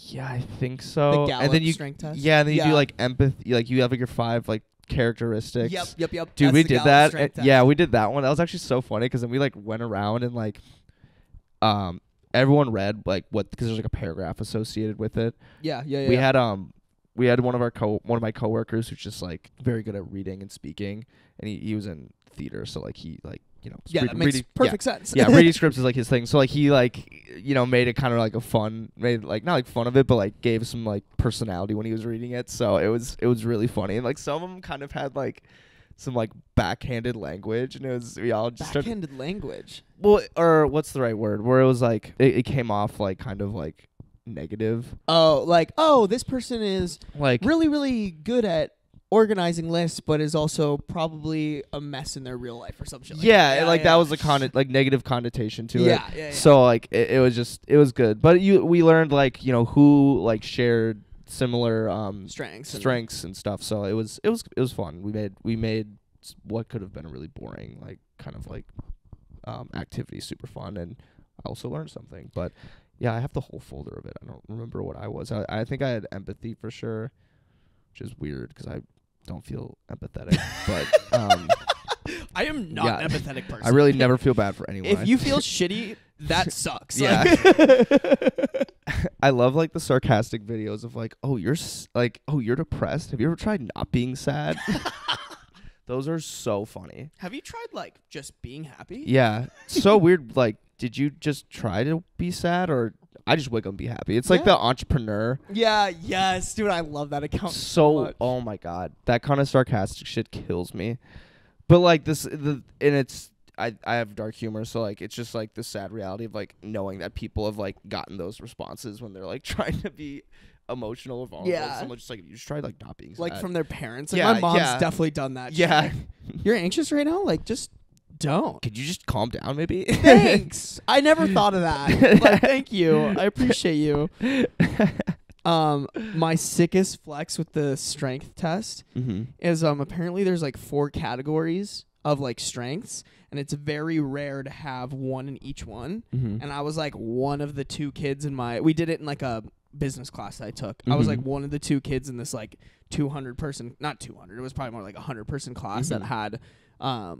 Yeah, I think so. The Gallup and then strength test? Yeah, and then you do like empathy, like you have like your 5 like characteristics. Yep. Dude, That's we the did Gallup that. test. Yeah, we did that one. That was actually so funny because then we like went around and like everyone read like what, because there's like a paragraph associated with it. Yeah. We had one of my coworkers who's just like very good at reading and speaking, and he was in theater, so like he like that makes perfect sense. Yeah, reading scripts is like his thing. So like he like made it kind of like made like not like fun of it, but like gave some like personality when he was reading it. So it was really funny, and like some of them kind of had like some like backhanded language, and we all just backhanded language. Well, or what's the right word? Where it was like it came off like kind of like negative. This person is like really, really good at organizing lists, but is also probably a mess in their real life or something. That was a like negative connotation to it. Yeah. So like it was good, but we learned like who like shared similar strengths and stuff. So it was fun. We made what could have been a really boring like kind of like activity super fun, and I also learned something. But yeah, I have the whole folder of it. I don't remember what I was. I think I had empathy for sure, which is weird because I don't feel empathetic. But I am not an empathetic person. I really never feel bad for anyone. If you feel shitty, that sucks. Yeah. I love like the sarcastic videos of like, you're depressed. Have you ever tried not being sad? Those are so funny. Have you tried like just being happy? Yeah. So weird. Like, did you just try to be sad, or I just wake up and be happy? It's like the entrepreneur. Yeah, yes, dude, I love that account so much. Oh my god, that kind of sarcastic shit kills me. But like I have dark humor, so like it's just like the sad reality of like knowing that people have like gotten those responses when they're like trying to be emotional or vulnerable. Yeah. Someone just like, you just tried like not being sad. Like from their parents. Like my mom's definitely done that. Yeah. You're anxious right now? Like just don't. Could you just calm down maybe? Thanks. I never thought of that. Like, thank you. I appreciate you. My sickest flex with the strength test is apparently there's like 4 categories of like strengths, and it's very rare to have one in each one. And I was like one of the 2 kids in my. We did it in like a business class that I took. I was like one of the 2 kids in this like 200 person, not 200. It was probably more like 100 person class that had a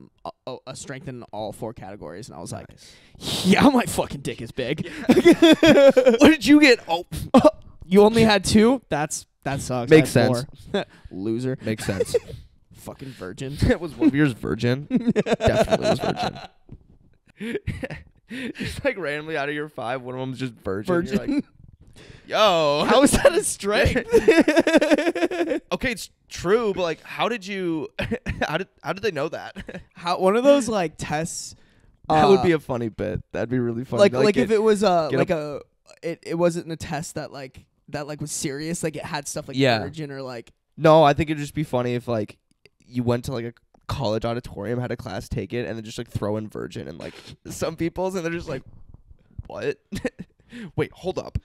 strength in all 4 categories, and I was like, yeah, my fucking dick is big. What did you get? Oh, you only had 2? That sucks. Makes sense. Loser. Makes sense. Fucking virgin. Was one of yours virgin? Definitely was virgin. Just like randomly out of your 5, one of them's just virgin. You're like, yo, how is that a strength? Okay, it's true, but like, how did you? How did they know that? How one of those like tests? That would be a funny bit. That'd be really funny. Like if it was it wasn't a test that was serious. Like it had stuff like virgin or like. No, I think it'd just be funny if like you went to like a college auditorium, had a class take it, and then just like throw in virgin and like some people's, and they're just like, what? Wait, hold up.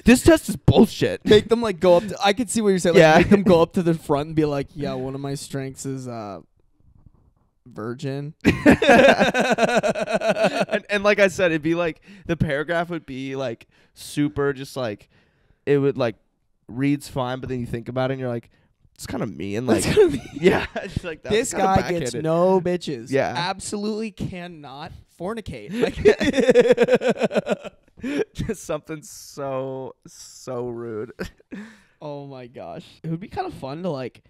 This test is bullshit. Make them like go up to, I could see what you're saying. Like, make them go up to the front and be like, yeah, one of my strengths is virgin. and like I said, it'd be like the paragraph would be like super just like it would like reads fine, but then you think about it and you're like, it's kind of mean. Like, yeah, it's like that's this guy gets no bitches. Yeah, absolutely cannot fornicate. Like, just something so rude. Oh my gosh, it would be kind of fun to like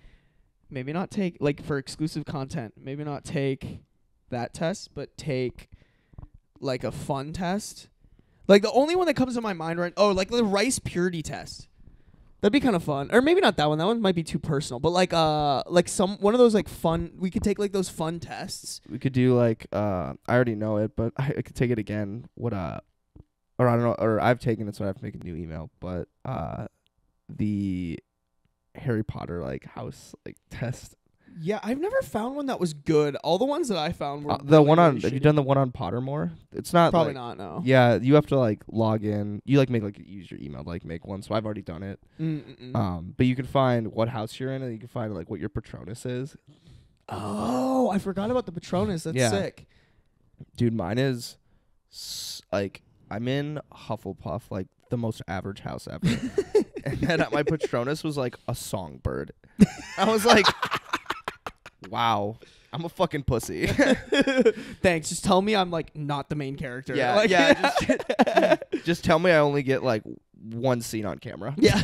maybe not take like for exclusive content. Maybe not take that test, but take like a fun test. Like the only one that comes to my mind like the rice purity test. That'd be kind of fun. Or maybe not that one. That one might be too personal. But like one of those like fun, we could take like those fun tests. We could do like I already know it, but I could take it again. Or I don't know, or I've taken it, so I have to make a new email. But the Harry Potter like house like test. Yeah, I've never found one that was good. All the ones that I found were the one on. Have you done the one on Pottermore? It's not probably like, not. No. Yeah, you have to like log in. You like use your email to like make one. So I've already done it. But you can find what house you're in, and you can find like what your Patronus is. Oh, I forgot about the Patronus. That's sick. Dude, mine is like I'm in Hufflepuff, like the most average house ever, and then my Patronus was like a songbird. I was like. Wow, I'm a fucking pussy. Thanks. Just tell me I'm like not the main character. Yeah, like, just tell me I only get like one scene on camera. Yeah,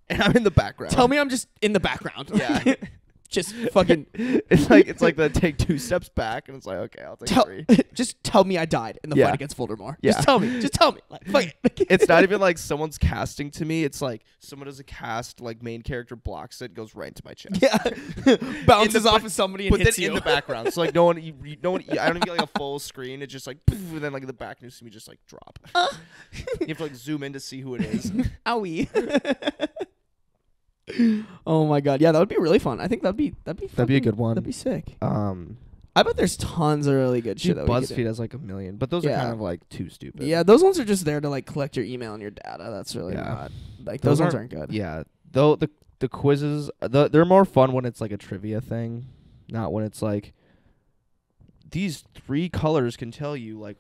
and I'm in the background. Tell me I'm just in the background. Yeah, just fucking. It's like the take 2 steps back, and it's like okay, I'll take 3. Just tell me I died in the fight against Voldemort. Yeah. Just tell me. Just tell me. Like, fuck it. It's not even like someone's casting to me. It's like someone does a cast, like main character blocks it, goes right into my chest. Yeah, bounces off of somebody and hits you. But then in the background, so like no one. I don't even get like a full screen. It's just like, poof, and then like in the back, you see me just like drop. You have to like zoom in to see who it is. Owie. Oh my god, yeah, that would be really fun. I think that'd be a good one. That'd be sick. I bet there's tons of really good shit. That BuzzFeed has like 1 million, but those are kind of like too stupid. Yeah, those ones are just there to like collect your email and your data. That's really not like those ones aren't good. Yeah, though the quizzes they're more fun when it's like a trivia thing, not when it's like these 3 colors can tell you like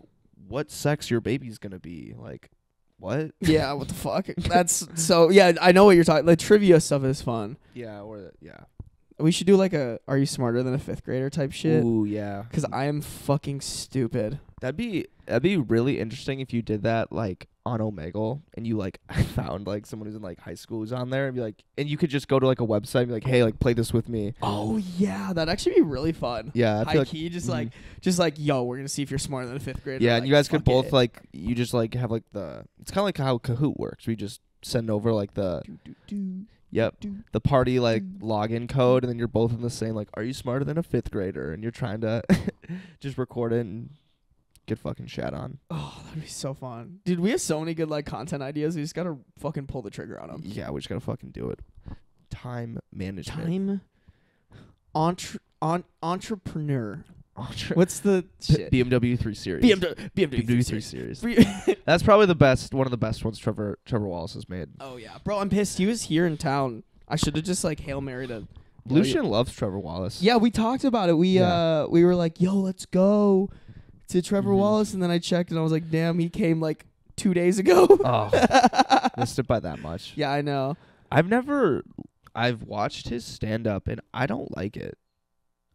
what sex your baby's gonna be. Like. What? Yeah, what the fuck? That's so. Yeah, I know what you're talking. Like trivia stuff is fun. Yeah, we should do like a "Are you smarter than a 5th grader" type shit. Ooh, yeah. Because I am fucking stupid. That'd be really interesting if you did that like on Omegle and you like found like someone who's in like high school who's on there and be like, and you could just go to like a website and be like, hey, like play this with me. Oh yeah, that'd actually be really fun. Yeah, high key, just like yo, we're gonna see if you're smarter than a 5th grader. Yeah, like, and you guys could both like you just like have like it's kind of like how Kahoot works. We just send over like the the party like login code, and then you're both in the same like, are you smarter than a 5th grader? And you're trying to just record it and get fucking shat on. Oh, that'd be so fun. Dude, we have so many good like content ideas. We just gotta fucking pull the trigger on them. Yeah, we just gotta fucking do it. Time management. Entrepreneur. What's the shit? BMW 3 Series. BMW 3 Series. That's probably one of the best ones Trevor Wallace has made. Oh yeah, bro, I'm pissed. He was here in town. I should have just like Hail Married Lucian loves Trevor Wallace. Yeah, we talked about it. We were like, yo, let's go to Trevor Wallace, and then I checked and I was like, damn, he came like 2 days ago. Oh, missed it by that much. Yeah, I know. I've watched his stand up and I don't like it.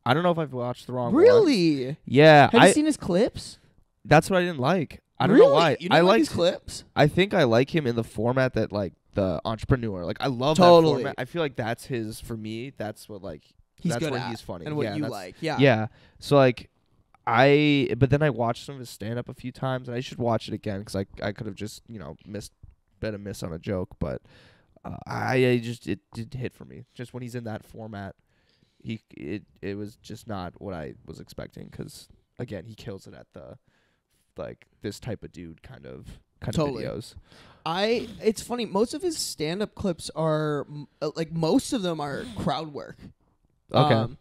I don't know if I've watched the wrong one. Really? Yeah. Have you seen his clips? That's what I didn't like. I don't really? know why. You didn't like his clips? I think I like him in the format that like the entrepreneur. Like I love that format. I feel like that's his for me. That's what like he's that's good where at he's funny. and what you like. Yeah. Yeah. So like but then I watched some of his stand up a few times and I should watch it again because I could have just, bet a miss on a joke, but I just it didn't hit for me. Just when he's in that format, it was just not what I was expecting because again, he kills it at the like this type of dude kind of videos. It's funny. Most of his stand-up clips are like most of them are crowd work. Okay.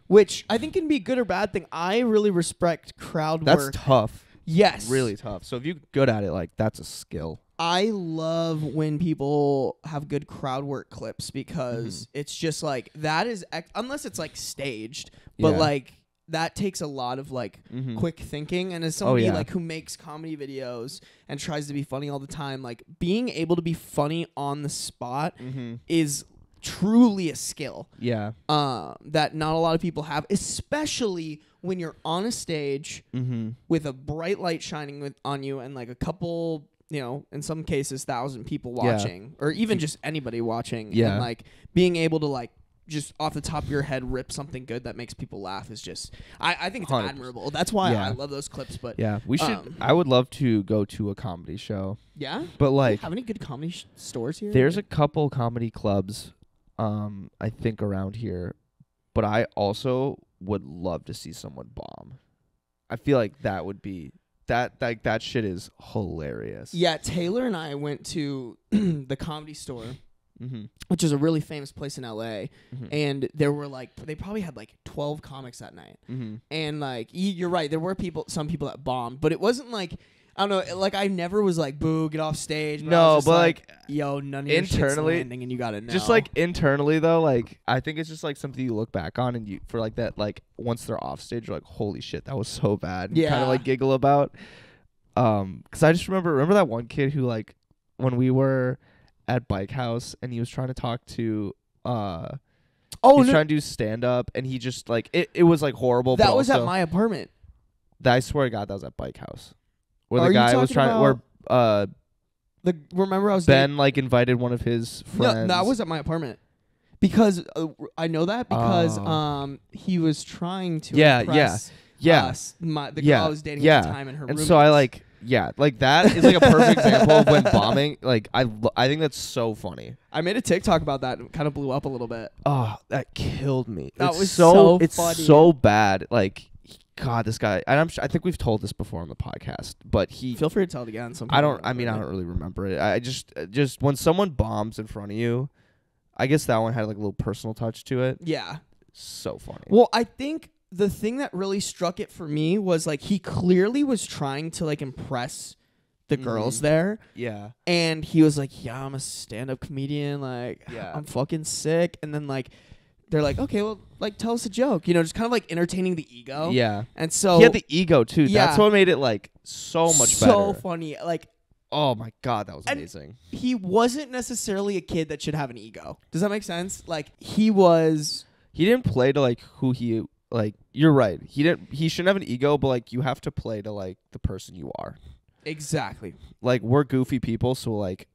Which I think can be a good or bad thing. I really respect crowd work. That's tough. Yes. Really tough. So if you're good at it, like that's a skill. I love when people have good crowd work clips because it's just like that is unless it's like staged, but like that takes a lot of like quick thinking. And as somebody like who makes comedy videos and tries to be funny all the time, like being able to be funny on the spot is truly a skill. Yeah. That not a lot of people have, especially when you're on a stage with a bright light shining on you and like a couple, in some cases 1,000 people watching or even just anybody watching. Yeah. And like being able to like just off the top of your head rip something good that makes people laugh is just I think it's 100%. Admirable. That's why I love those clips. But yeah, we should. I would love to go to a comedy show. Yeah, but like, do you have any good comedy stores here? There's a couple comedy clubs, I think around here, but I also would love to see someone bomb. I feel like that would be that shit is hilarious. Yeah, Taylor and I went to the Comedy Store. Which is a really famous place in LA, and there were like they probably had like 12 comics that night, and like you're right, there were some people that bombed, but it wasn't like I don't know, like I never was like boo, get off stage. No, but like yo, none of your shit's landing, and you gotta know. Just like internally though, like I think it's just like something you look back on and you for like that like once they're off stage, you're like holy shit, that was so bad. Yeah, kind of like giggle about. Because I just remember that one kid who like when we were at Bike House and he was trying to talk to he was trying to do stand up and he just like it was like horrible. That was at my apartment. I swear to God, that was at Bike House. Where the guy was trying remember I was Ben like invited one of his friends. No, that was at my apartment. Because I know that because he was trying to impress us, the girl I was dating at the time and her roommates. And so I like that is like a perfect example of when bombing. Like I think that's so funny. I made a TikTok about that and kind of blew up a little bit. Oh, that killed me. That was so it's funny. So bad. Like God, this guy. And I think we've told this before on the podcast, but feel free to tell it again. I don't really remember it. I just when someone bombs in front of you, I guess that one had like a little personal touch to it. Yeah, so funny. Well, I think the thing that really struck it for me was like he clearly was trying to like impress the girls there. Yeah. And he was like, yeah, I'm a stand-up comedian. Like, I'm fucking sick. And then like, they're like, okay, well, like tell us a joke. Just kind of like entertaining the ego. Yeah. And so he had the ego too. Yeah. That's what made it like so much better. So funny. Like, oh my God, that was amazing. He wasn't necessarily a kid that should have an ego. Does that make sense? Like he didn't play to like who he like. You're right. He shouldn't have an ego, but like you have to play to like the person you are. Exactly. Like we're goofy people, so like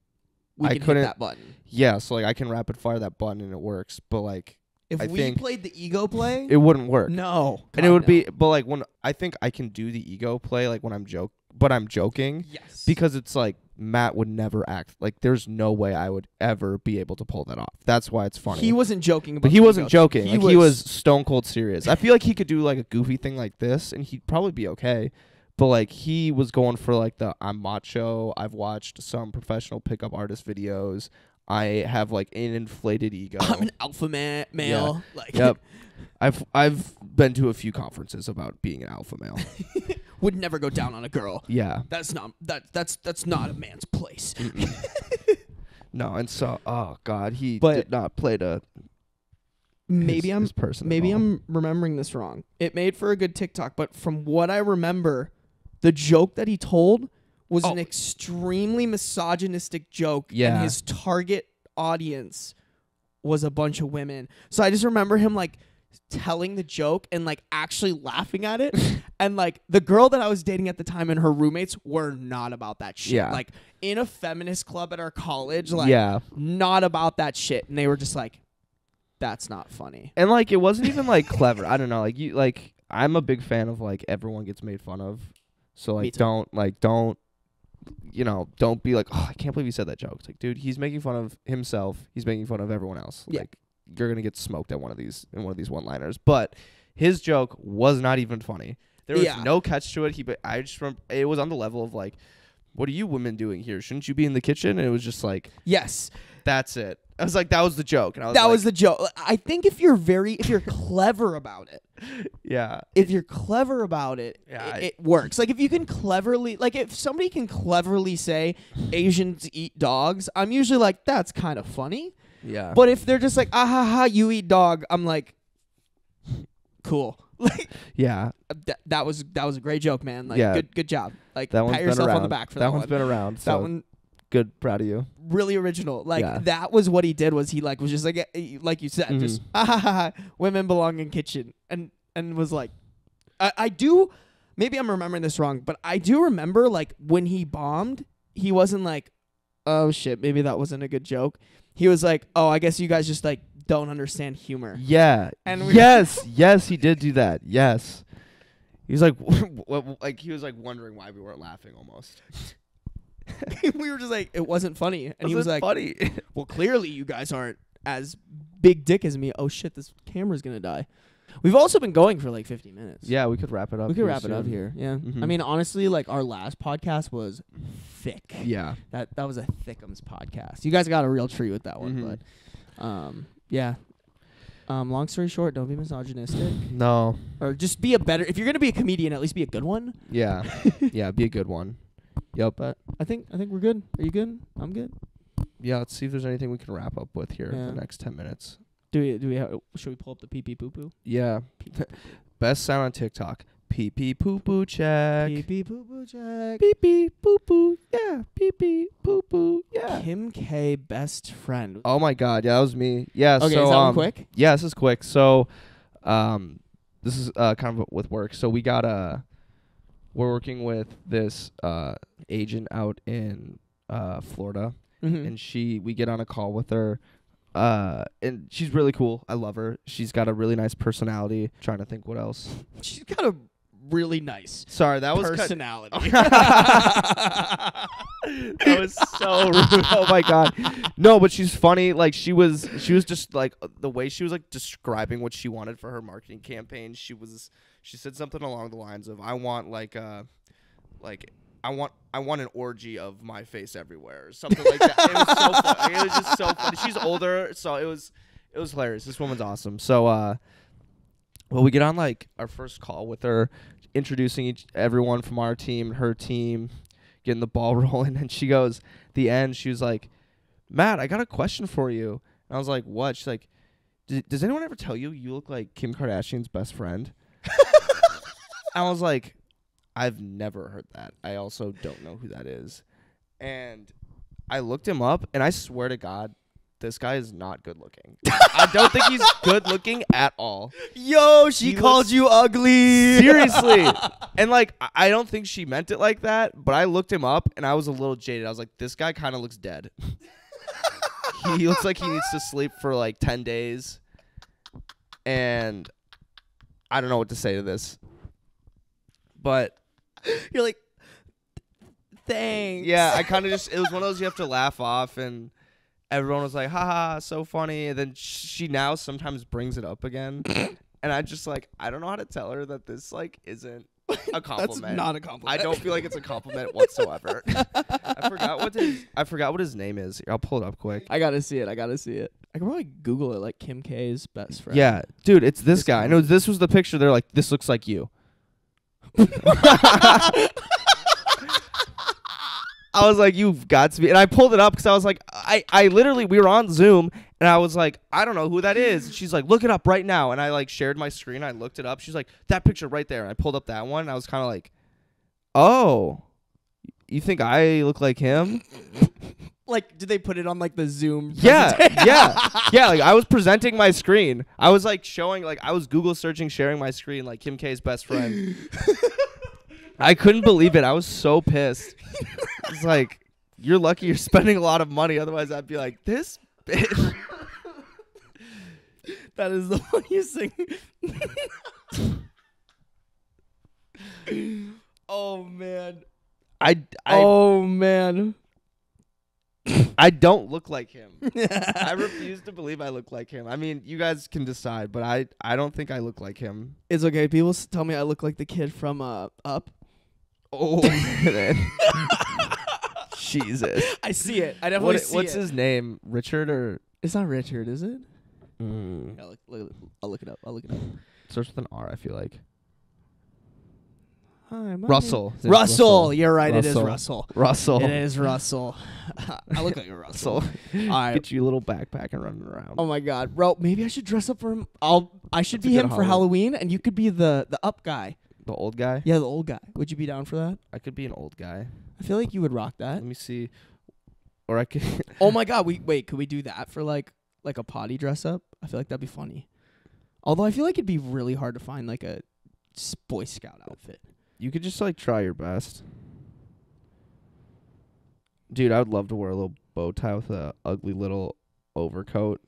I couldn't hit that button. Yeah, so like I can rapid fire that button and it works, but like if we played the ego play, it wouldn't work. No. And it would be, but like when I think I can do the ego play, like when I'm joking. Yes. Because it's like Matt would never act like there's no way I would ever be able to pull that off. That's why it's funny. He wasn't joking about But he wasn't joking. He was stone cold serious. I feel like he could do like a goofy thing like this and he'd probably be okay. But like he was going for like the I'm macho. I've watched some professional pickup artist videos. I have like an inflated ego. I'm an alpha male. Yeah. Like yep. I've been to a few conferences about being an alpha male. Would never go down on a girl. Yeah. That's not a man's place. No, and so oh God, he did not play to maybe his person. Maybe I'm remembering this wrong. It made for a good TikTok, but from what I remember, the joke that he told was an extremely misogynistic joke. Yeah. And his target audience was a bunch of women. So I just remember him like telling the joke and like actually laughing at it. And like the girl that I was dating at the time and her roommates were not about that shit. Yeah. Like in a feminist club at our college, like not about that shit. And they were just like, that's not funny. And like it wasn't even like clever. I don't know. Like I'm a big fan of like everyone gets made fun of. So like don't be like, oh, I can't believe he said that joke. It's like, dude, he's making fun of himself. He's making fun of everyone else. Yeah. Like you're gonna get smoked at one of these one-liners. But his joke was not even funny. There was no catch to it. I just remember it was on the level of like, what are you women doing here? Shouldn't you be in the kitchen? And it was just like, yes, that's it. I was like, that was the joke. And I was that was the joke. I think if you're clever about it, if you're clever about it, it works. Like if you can cleverly, like if somebody can cleverly say Asians eat dogs, I'm usually like, that's kind of funny. Yeah. But if they're just like, ah ha ha, you eat dog, I'm like, cool. Like, yeah, that was a great joke, man. Like, good job. Like, that pat yourself on the back for that one. That one's been around. So that one, good, proud of you. Really original. Like that was what he did. Was he like was just like you said, just ah ha ha, women belong in kitchen, and was like, I do. Maybe I'm remembering this wrong, but I do remember like when he bombed, he wasn't like, oh shit, maybe that wasn't a good joke. He was like, oh, I guess you guys just like don't understand humor. Yeah. And yes, he did do that. Yes. He was like, he was like wondering why we weren't laughing almost. We were just like, it wasn't funny. And he was like, funny. Well, clearly you guys aren't as big dick as me. Oh shit, this camera's gonna die. We've also been going for like 50 minutes. Yeah, we could wrap it up. We could wrap it up here. Yeah. I mean, honestly, like our last podcast was thick. Yeah. That was a thickums podcast. You guys got a real treat with that one, but yeah. Long story short, don't be misogynistic. No. Or just be if you're gonna be a comedian, at least be a good one. Yeah. Yeah, be a good one. Yep. But I think we're good. Are you good? I'm good. Yeah, let's see if there's anything we can wrap up with here in the next 10 minutes. Do we should we pull up the pee pee poo poo? Yeah. Best sound on TikTok. Pee pee poo poo check. Pee pee poo poo check. Pee pee poo poo. Yeah. Pee pee poo poo. Yeah. Kim K best friend. Oh my god, yeah, that was me. Yeah, okay, so is that one quick? Yeah, this is quick. So this is kind of with work. So we got we're working with this agent out in Florida, and we get on a call with her. And she's really cool. I love her. She's got a really nice personality. Trying to think what else. She's got a really nice personality. That was so rude. Oh my god. No, but she's funny. Like she was just like the way she was like describing what she wanted for her marketing campaign. She said something along the lines of, I want I want an orgy of my face everywhere, or something like that. It was so funny. It was just so funny. She's older, so it was hilarious. This woman's awesome. So, well, we get on like our first call with her, introducing everyone from our team, her team, getting the ball rolling, and she goes, at the end, she was like, Matt, I got a question for you. And I was like, what? She's like, does anyone ever tell you look like Kim Kardashian's best friend? I was like, I've never heard that. I also don't know who that is. And I looked him up, and I swear to God, this guy is not good looking. I don't think he's good looking at all. Yo, she called you ugly. Seriously. And like, I don't think she meant it like that, but I looked him up, and I was a little jaded. I was like, this guy kind of looks dead. He looks like he needs to sleep for like 10 days. And I don't know what to say to this. But you're like, thanks. Yeah, I kind of it was one of those you have to laugh off, and everyone was like, haha, so funny. And then she now sometimes brings it up again. And I just like, I don't know how to tell her that this like isn't a compliment. That's not a compliment. I don't feel like it's a compliment whatsoever. I forgot what his name is. I'll pull it up quick. I gotta see it. I can probably Google it, like Kim K's best friend. Yeah, dude, it's this guy. I know this was the picture. They're like, this looks like you. I was like, you've got to be. And I pulled it up because I was like, I literally, we were on Zoom, And I was like, I don't know who that is. And she's like, look it up right now. And I like shared my screen. I looked it up. She's like, that picture right there. And I pulled up that one. And I was kind of like, oh, you think I look like him? Like, did they put it on like the Zoom? Yeah. Like I was presenting my screen. I was like showing, like I was Google searching, sharing my screen, like Kim K's best friend. I couldn't believe it. I was so pissed. It's like, you're lucky you're spending a lot of money. Otherwise, I'd be like, this bitch. That is the funniest thing. Oh man. Oh man. I don't look like him. I refuse to believe I look like him. I mean, you guys can decide, but I don't think I look like him. It's okay. People tell me I look like the kid from Up. Oh man. Jesus. I see it. I definitely see it. What's his name? Richard or? It's not Richard, is it? Mm. I'll look it up. Starts with an R, I feel like. Hi, Russell. Russell. You're right. It is Russell. Russell. It is Russell. I look like a Russell. All right. Get you a little backpack and running around. Oh my God, bro. Maybe I should dress up for him. I should be him for Halloween, and you could be the Up guy. The old guy? Yeah, the old guy. Would you be down for that? I could be an old guy. I feel like you would rock that. Let me see. Or I could. Oh my God. Wait. Could we do that for like a potty dress up? I feel like that'd be funny. Although I feel like it'd be really hard to find like a Boy Scout outfit. You could just like try your best. Dude, I would love to wear a little bow tie with a ugly little overcoat.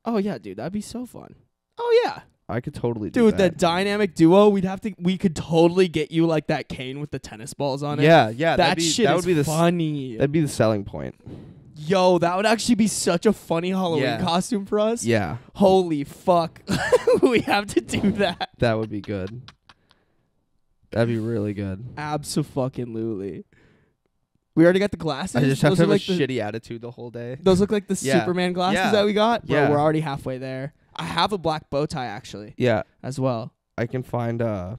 Oh yeah, dude, that'd be so fun. Oh yeah. I could totally do that. that. Dude, the dynamic duo, we could totally get you like that cane with the tennis balls on it. Yeah. That would be funny. That'd be the selling point. Yo, that would actually be such a funny Halloween costume for us. Yeah. Holy fuck. We have to do that. That would be good. That'd be really good. Abso-fucking-lutely. We already got the glasses. I just have to have like a shitty attitude the whole day. Those look like the Superman glasses that we got. Bro, yeah. We're already halfway there. I have a black bow tie, actually. Yeah. As well. I can find, I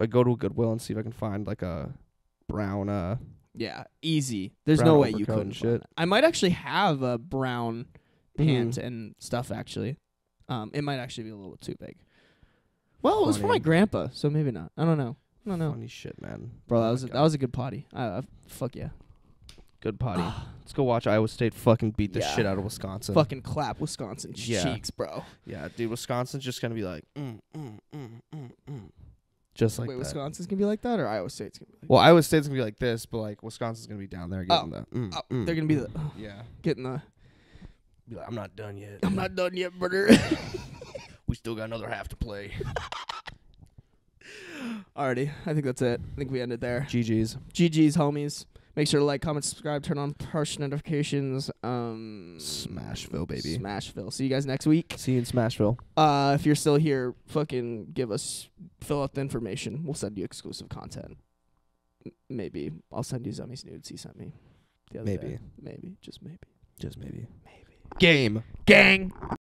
go to a Goodwill and see if I can find, like, a brown, Yeah, easy. There's brown no way you overcoat couldn't. And shit. I might actually have a brown pant and stuff, actually. It might actually be a little too big. Well, it was for my grandpa, so maybe not. I don't know. Funny shit, man. Bro, that was a good potty. Fuck yeah. Good potty. Let's go watch Iowa State fucking beat the shit out of Wisconsin. Fucking clap Wisconsin cheeks, bro. Yeah, dude, Wisconsin's just going to be like, Just like Wait, that. Wisconsin's going to be like that, or Iowa State's going to be like that? Well, Iowa State's going to be like this, but like Wisconsin's going to be down there getting they're going to be the... Yeah. Getting the... Be like, I'm not done yet. I'm not done yet, brother. We still got another half to play. Alrighty, I think that's it. I think we ended there. GG's. GG's, homies. Make sure to like, comment, subscribe, turn on push notifications. Smashville, baby. Smashville. See you guys next week. See you in Smashville. If you're still here, fucking fill out the information. We'll send you exclusive content. Maybe. I'll send you Zemmy's nudes he sent me the other day. Maybe. Just maybe. Just maybe. Maybe. Game. Gang.